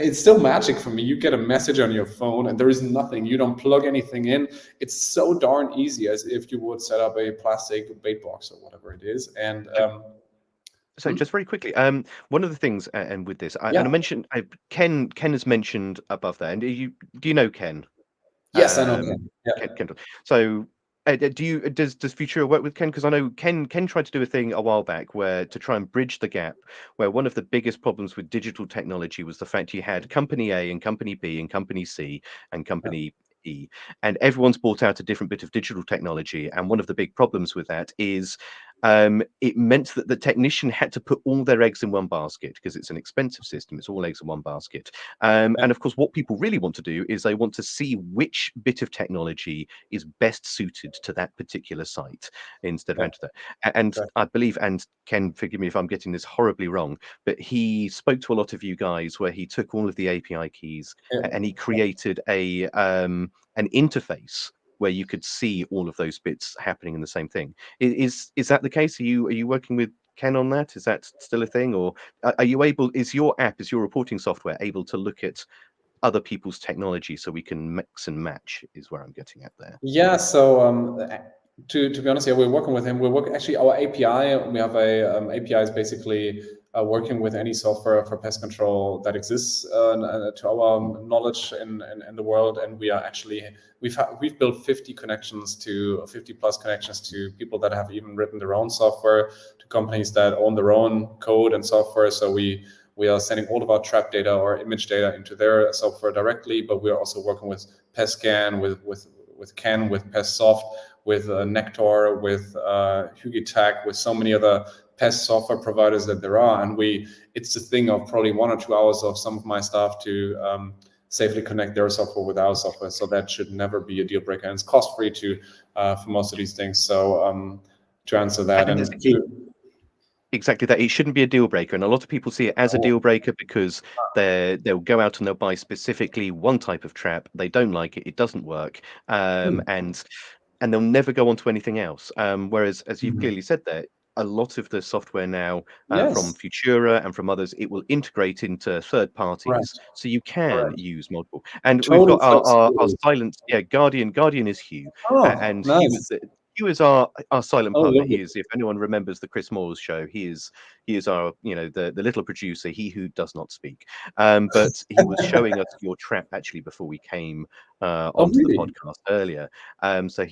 it's still magic for me. You get a message on your phone, and there is nothing. You don't plug anything in. It's so darn easy as if you would set up a plastic bait box or whatever it is. And so just very quickly, one of the things, and with this, Yeah. and I mentioned Ken has mentioned above there, and do you know Ken? Yes, I know Ken. Yeah. Ken. So does Futura work with Ken? Because I know Ken tried to do a thing a while back where to try and bridge the gap, where one of the biggest problems with digital technology was the fact you had company A and company B and company C and company E, and everyone's bought out a different bit of digital technology. And one of the big problems with that is it meant that the technician had to put all their eggs in one basket because it's an expensive system. It's all eggs in one basket. And of course, what people really want to do is they want to see which bit of technology is best suited to that particular site instead of enter that. And I believe, and Ken, forgive me if I'm getting this horribly wrong, but he spoke to a lot of you guys where he took all of the API keys and he created an interface where you could see all of those bits happening in the same thing. Is that the case? Are you working with Ken on that? Is that still a thing, or are you able? Is your reporting software able to look at other people's technology so we can mix and match? Is where I'm getting at there. Yeah. So to be honest, yeah, we're working with him. Actually our API. We have a API is basically working with any software for pest control that exists to our knowledge in the world, and we are actually we've built 50 plus connections to people that have even written their own software, to companies that own their own code and software. So we are sending all of our trap data or image data into their software directly, but we are also working with PestScan, with Ken, with PestSoft, with Nectar, with HughieTech, with so many other pest software providers that there are. And it's a thing of probably 1 or 2 hours of some of my staff to safely connect their software with our software. So that should never be a deal breaker. And it's cost free for most of these things. So to answer that, exactly that. It shouldn't be a deal breaker, and a lot of people see it as a deal breaker because they'll go out and they'll buy specifically one type of trap. They don't like it; it doesn't work, and they'll never go on to anything else. Whereas, as you've clearly said there, a lot of the software now from Yes, Futura and from others, it will integrate into third parties, correct, so you can correct. use multiple. And we've Total got our flexibility. silent, Guardian is Hugh, Oh, and nice. Hugh is our silent Oh, partner. He lovely. is, if anyone remembers the Chris Moores show, he is our, the little producer, he who does not speak. But he was showing us your trap actually before we came Oh, onto the really? podcast earlier. So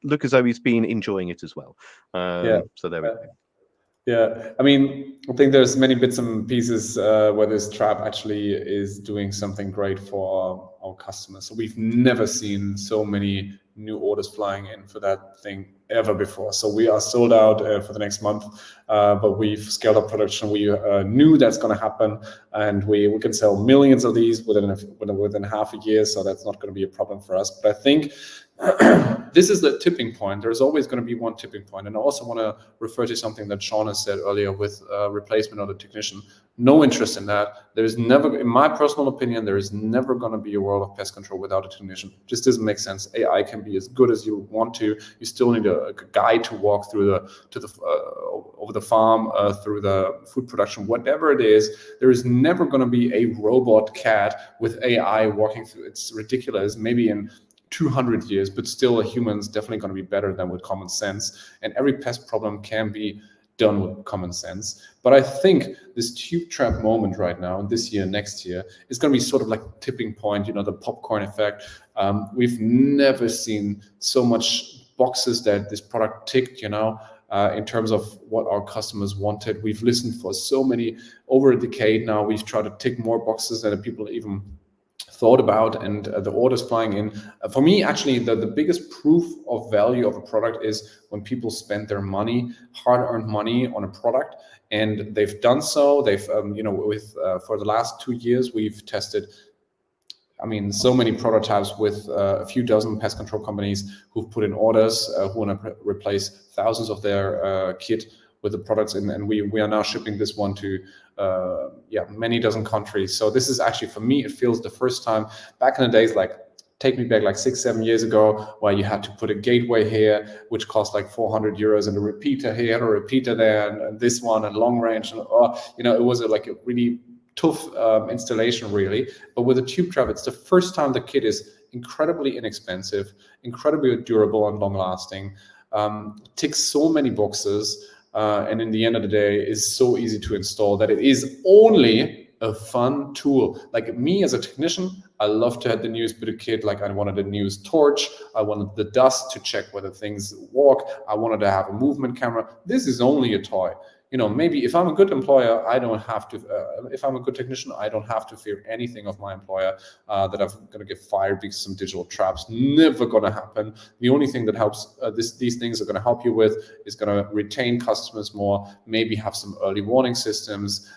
look as though he's been enjoying it as well. Yeah. So there we go. Yeah, I mean, I think there's many bits and pieces where this trap actually is doing something great for our customers. So we've never seen so many new orders flying in for that thing ever before. So we are sold out for the next month, but we've scaled up production. We knew that's going to happen, and we can sell millions of these within half a year. So that's not going to be a problem for us. But I think this is the tipping point. There's always going to be one tipping point. And I also want to refer to something that Sean has said earlier with replacement of the technician. No interest in that. There is never, in my personal opinion, there is never going to be a world of pest control without a technician. It just doesn't make sense. AI can be as good as you want to. You still need a guide to walk through over the farm, through the food production, whatever it is. There is never going to be a robot cat with AI walking through. It's ridiculous. Maybe in 200 years, but still a human's definitely going to be better than with common sense. And every pest problem can be done with common sense. But I think this tube trap moment right now, this year, next year, is going to be sort of like a tipping point, the popcorn effect. We've never seen so much boxes that this product ticked, in terms of what our customers wanted. We've listened for so many, over a decade now, we've tried to tick more boxes than people even thought about, and the orders flying in. For me, actually, the biggest proof of value of a product is when people spend their money, hard-earned money, on a product, and they've done so. They've, for the last 2 years, we've tested, so many prototypes with a few dozen pest control companies who've put in orders, who want to replace thousands of their kit with the products, and we are now shipping this one to many dozen countries. So this is actually, for me, it feels the first time. Back in the days, take me back like 6-7 years ago, where you had to put a gateway here, which cost like 400 euros, and a repeater here and a repeater there, and this one, and long range, and it was a really tough installation, really. But with a tube trap, it's the first time the kit is incredibly inexpensive, incredibly durable and long lasting, ticks so many boxes, and in the end of the day is so easy to install that it is only a fun tool. Like me as a technician, I love to have the newest bit of kit. Like I wanted a newest torch, I wanted the dust to check whether things walk, I wanted to have a movement camera. This is only a toy. Maybe if I'm a good employer, I don't have to, if I'm a good technician, I don't have to fear anything of my employer, that I'm going to get fired because of some digital traps. Never going to happen. The only thing that helps, these things are going to help you with, is going to retain customers more, maybe have some early warning systems,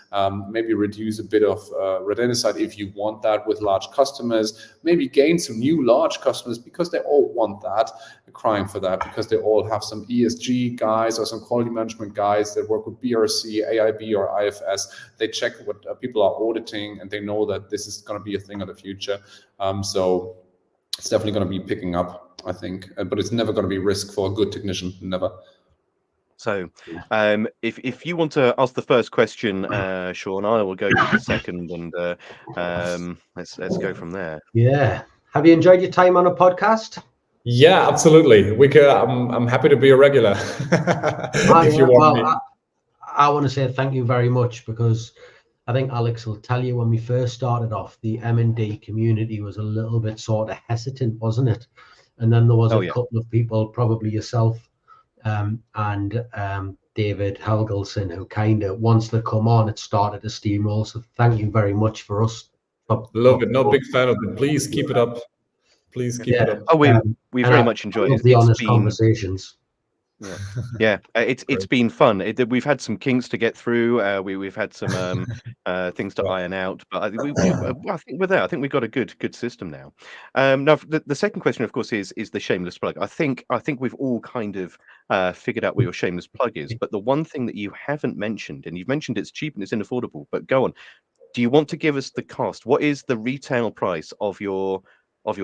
maybe reduce a bit of rodenticide if you want that with large customers, maybe gain some new large customers because they all want that, crying for that, because they all have some ESG guys or some quality management guys that work with BRC, AIB, or IFS. They check what people are auditing, and they know that this is going to be a thing of the future. So it's definitely going to be picking up, I think, but it's never going to be risk for a good technician, never. So if you want to ask the first question, Sean, I will go with the second, and let's go from there. Yeah. Have you enjoyed your time on a podcast? Yeah, absolutely. I'm happy to be a regular. If you want me. I want to say thank you very much, because I think Alex will tell you, when we first started off, the M&D community was a little bit sort of hesitant, wasn't it? And then there was a couple of people, probably yourself, and David Helgelson, who kind of, once they come on, it started to steamroll. So thank you very much for us. Love it. No, big fan of it. Please keep it up. Please keep it up. Oh, we very much enjoyed it. The honest conversations. Yeah, it's been fun. We've had some kinks to get through. We've had some things to iron out, but I think we're there. I think we've got a good system now. Now the second question, of course, is the shameless plug. I think we've all kind of figured out what your shameless plug is, but the one thing that you haven't mentioned, and you've mentioned it's cheap and it's unaffordable, but go on. Do you want to give us the cost? What is the retail price of your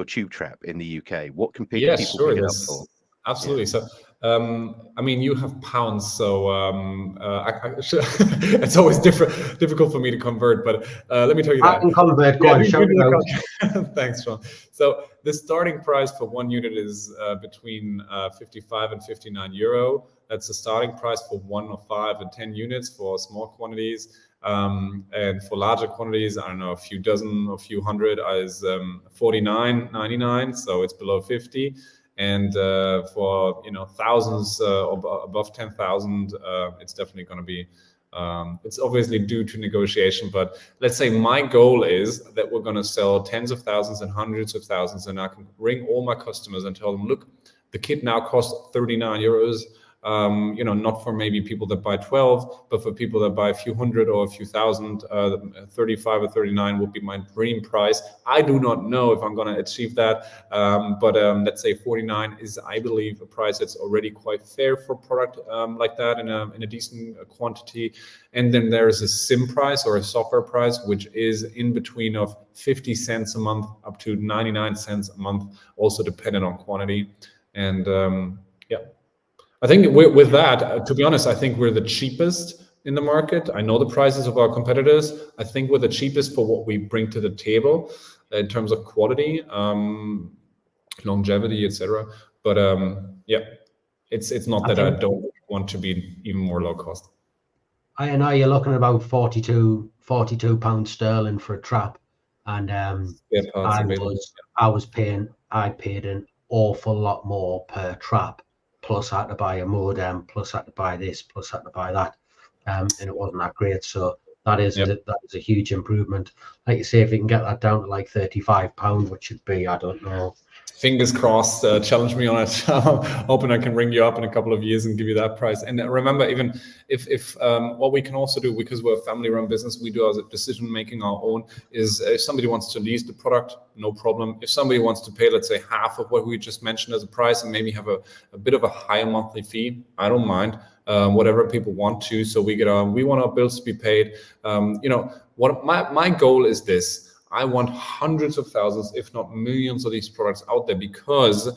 tube trap in the UK? What can people pick it up for? Absolutely. So I mean, you have pounds, so it's always difficult for me to convert. But let me tell you I that. can convert. Go on, shout it out. Thanks, Sean. So the starting price for one unit is between 55 and 59 euro. That's the starting price for 1 or 5 and 10 units for small quantities. And for larger quantities, I don't know, a few dozen or a few hundred is 49.99, so it's below 50. And for thousands above 10,000, it's definitely going to be. It's obviously due to negotiation, but let's say my goal is that we're going to sell tens of thousands and hundreds of thousands, and I can ring all my customers and tell them, look, the kit now costs 39 euros. Not for maybe people that buy 12, but for people that buy a few hundred or a few thousand, 35 or 39 would be my dream price. I do not know if I'm going to achieve that, but let's say 49 is, I believe, a price that's already quite fair for a product like that in a decent quantity. And then there is a SIM price or a software price, which is in between of 50 cents a month up to 99 cents a month, also dependent on quantity. And yeah. I think with that, to be honest, I think we're the cheapest in the market. I know the prices of our competitors. I think we're the cheapest for what we bring to the table in terms of quality, longevity, etc. But yeah, it's not that I don't want to be even more low cost. I know you're looking at about 42 pounds sterling for a trap, and I paid an awful lot more per trap. Plus I had to buy a modem, plus I had to buy this, plus I had to buy that, and it wasn't that great. So that is a huge improvement. Like you say, if you can get that down to like £35, which should be, I don't know. Fingers crossed, challenge me on it. Hoping I can ring you up in a couple of years and give you that price. And remember, even if what we can also do, because we're a family-run business, we do our decision making our own. Is if somebody wants to lease the product, no problem. If somebody wants to pay, let's say, half of what we just mentioned as a price and maybe have a bit of a higher monthly fee, I don't mind. Whatever people want to. So we want our bills to be paid. What my goal is this. I want hundreds of thousands, if not millions of these products out there, because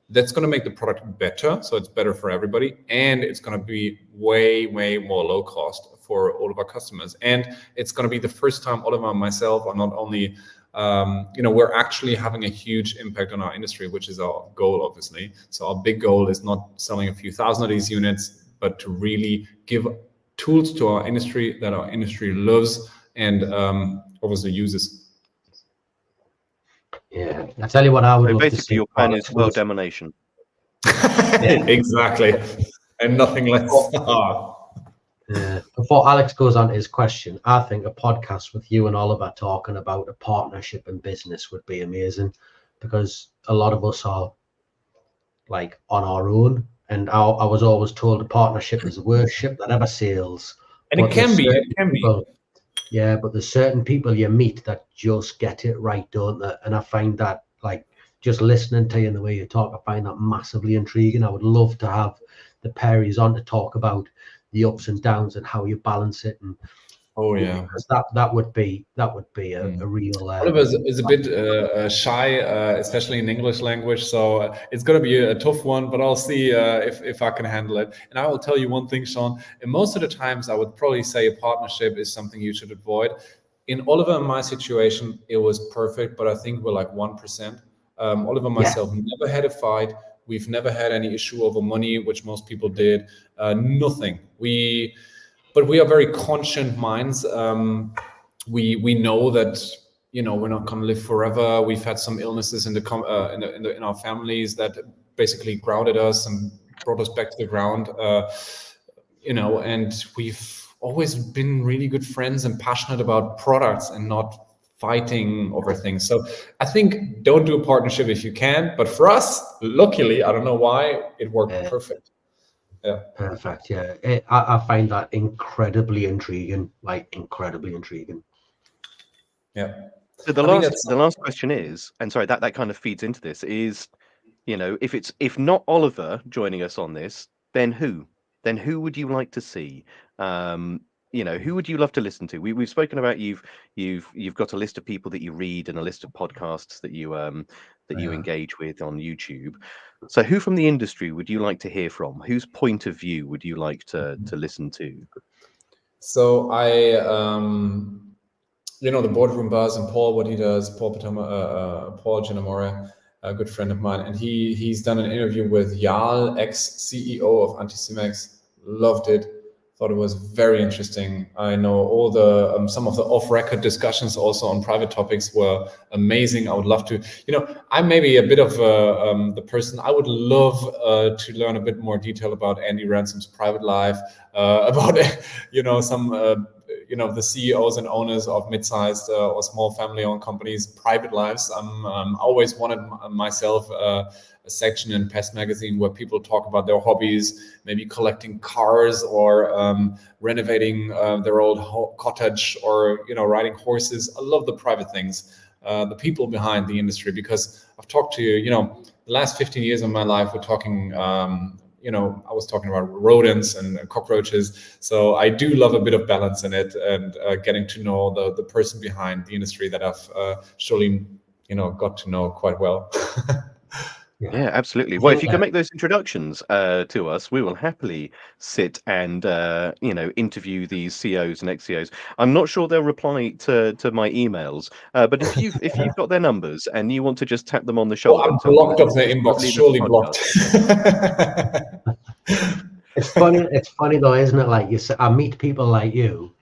that's going to make the product better. So it's better for everybody. And it's going to be way, way more low cost for all of our customers. And it's going to be the first time Oliver and myself are not only, we're actually having a huge impact on our industry, which is our goal, obviously. So our big goal is not selling a few thousand of these units, but to really give tools to our industry that our industry loves and obviously uses. Yeah, I tell you what, I would love basically to see. Your plan is world domination. Exactly, and nothing less. Before Alex goes on to his question, I think a podcast with you and Oliver talking about a partnership in business would be amazing, because a lot of us are like on our own, and I was always told a partnership is the worst ship that ever sails. And it can be. Yeah, but there's certain people you meet that just get it right, don't they? And I find that, like, just listening to you and the way you talk, I find that massively intriguing. I would love to have the Perrys on to talk about the ups and downs and how you balance it. And because that would be a real. Oliver is a bit shy, especially in English language, so it's going to be a tough one. But I'll see if I can handle it. And I will tell you one thing, Sean. And most of the times, I would probably say a partnership is something you should avoid. In Oliver and my situation, it was perfect, but I think we're like 1%. Oliver and myself never had a fight. We've never had any issue over money, which most people did. Nothing. But we are very conscient minds. We know that we're not going to live forever. We've had some illnesses in our families that basically grounded us and brought us back to the ground. And we've always been really good friends and passionate about products and not fighting over things. So I think don't do a partnership if you can. But for us, luckily, I don't know why, it worked perfect. Yeah. Perfect. Yeah, I find that incredibly intriguing. Yeah. So the last question is, and sorry, that kind of feeds into this, is, if not Oliver joining us on this, then who? Then who would you like to see? who would you love to listen to? We've spoken about you've got a list of people that you read and a list of podcasts that you engage with on YouTube. So who from the industry would you like to hear from? Whose point of view would you like to listen to? So the Boardroom Buzz and Paul, what he does, Paul Giannamore, a good friend of mine, and he's done an interview with Jarl, ex-CEO of Anticimex. Loved it. Thought it was very interesting. I know all the some of the off-record discussions also on private topics were amazing. I would love to. I'm maybe a bit of the person. I would love to learn a bit more detail about Andy Ransom's private life, about some the CEOs and owners of mid-sized or small family-owned companies' private lives. I'm always wanted myself a section in Pest magazine where people talk about their hobbies, maybe collecting cars or renovating their old cottage, or riding horses. I love the private things, the people behind the industry, because I've talked to the last 15 years of my life. We're talking I was talking about rodents and cockroaches. So I do love a bit of balance in it, and getting to know the person behind the industry that I've surely got to know quite well. Yeah, absolutely. Well, if you can make those introductions to us, we will happily sit and interview these CEOs and ex-CEOs. I'm not sure they'll reply to my emails, but if you've got their numbers and you want to just tap them on the shoulder, I'm and tell them blocked that off their it's inbox, probably surely podcast. blocked. It's funny. It's funny though, isn't it? Like I meet people like you,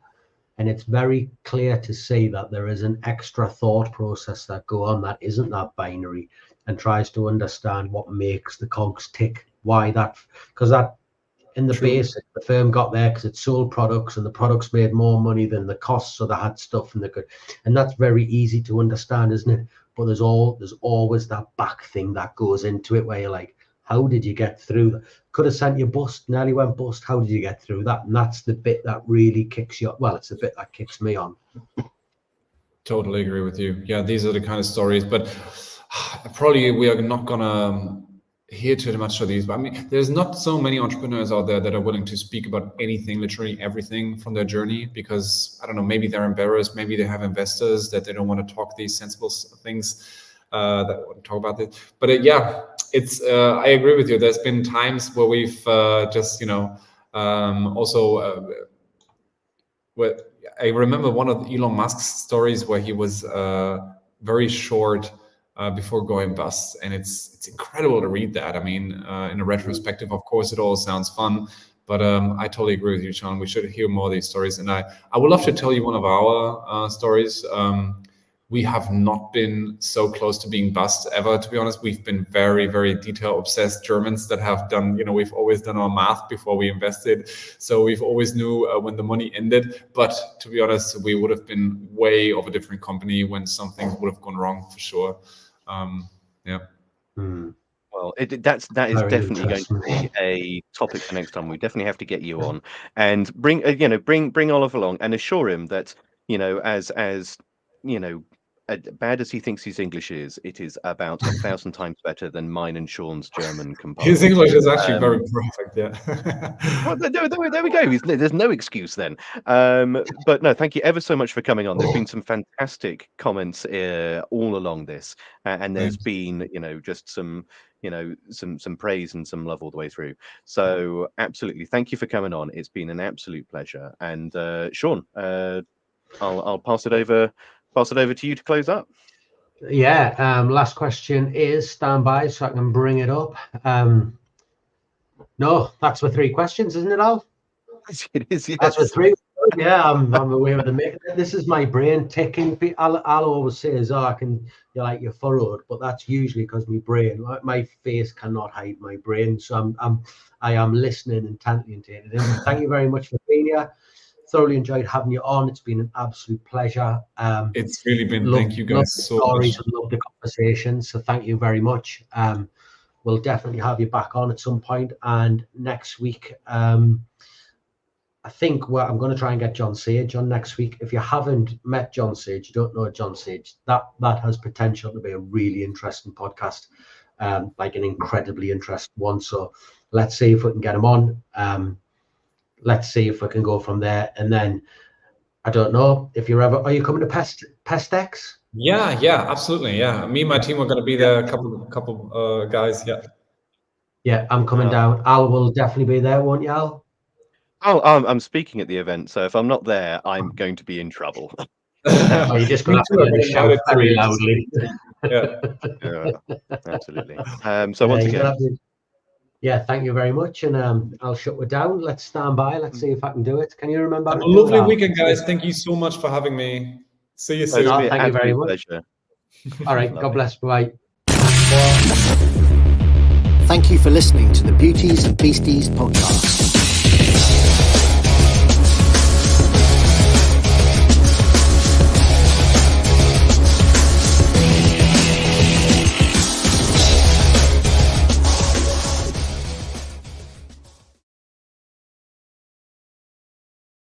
and it's very clear to see that there is an extra thought process that go on that isn't that binary, and tries to understand what makes the cogs tick. Why that? Because that, in the basic, the firm got there because it sold products, and the products made more money than the costs, so they had stuff and they could. And that's very easy to understand, isn't it? But there's always that back thing that goes into it where you're like, how did you get through that? Could have sent you bust, nearly went bust. How did you get through that? And that's the bit that really kicks you up. Well, it's the bit that kicks me on. Totally agree with you. Yeah, these are the kind of stories, but probably we are not gonna hear too much of these. But I mean, there's not so many entrepreneurs out there that are willing to speak about anything, literally everything from their journey, because I don't know, maybe they're embarrassed, maybe they have investors that they don't want to talk these sensible things, that want to talk about it. But it's I agree with you. There's been times where we've I remember one of Elon Musk's stories where he was very short before going bust, and it's incredible to read that. I mean, in a retrospective, of course, it all sounds fun, but I totally agree with you, Sean. We should hear more of these stories, and I would love to tell you one of our stories. We have not been so close to being bust ever, to be honest. We've been very, very detail obsessed Germans that have done, we've always done our math before we invested. So we've always knew when the money ended. But to be honest, we would have been way of a different company when something would have gone wrong for sure. Well, that is very definitely going to be a topic for next time. We definitely have to get you on and bring Oliver along and assure him that as bad as he thinks his English is, it is about 1,000 times better than mine and Sean's German combined. His English is actually very perfect, yeah. Well, there we go. There's no excuse then. But no, thank you ever so much for coming on. There's been some fantastic comments all along this, and there's been just some some praise and some love all the way through. So absolutely, thank you for coming on. It's been an absolute pleasure. And Sean, I'll pass it over to you to close up. Yeah. Last question is, stand by so I can bring it up. No, that's for 3 questions, isn't it, Al? It is, yes. That's for 3. Yeah, I'm away with the make. This is my brain ticking. I'll always say, you're furrowed, but that's usually because my face cannot hide my brain. So I am listening intently and taking it in. Thank you very much for being here. Thoroughly enjoyed having you on. It's been an absolute pleasure. It's really been. Thank you guys so much. Love the conversation. So thank you very much. We'll definitely have you back on at some point. And next week, I think I'm going to try and get John Sage on next week. If you haven't met John Sage, you don't know John Sage, that has potential to be a really interesting podcast, like an incredibly interesting one. So let's see if we can get him on. let's see if we can go from there. And then I don't know if are you coming to Pest X? Yeah, absolutely. Yeah, me and my team are going to be there. A couple guys. Yeah, I'm coming down. Al will definitely be there, won't you, Al? Oh, I'm speaking at the event, so if I'm not there, I'm going to be in trouble. Oh, you're just going to have to shout very loudly. Yeah, absolutely. So once again, thank you very much, and I'll shut it down. Let's stand by. Let's see if I can do it. Can you remember? Have a lovely weekend, guys. Thank you so much for having me. See you soon. Thank you very much. Pleasure. All right. God bless. Bye. Thank you for listening to the Beauties and Beasties podcast.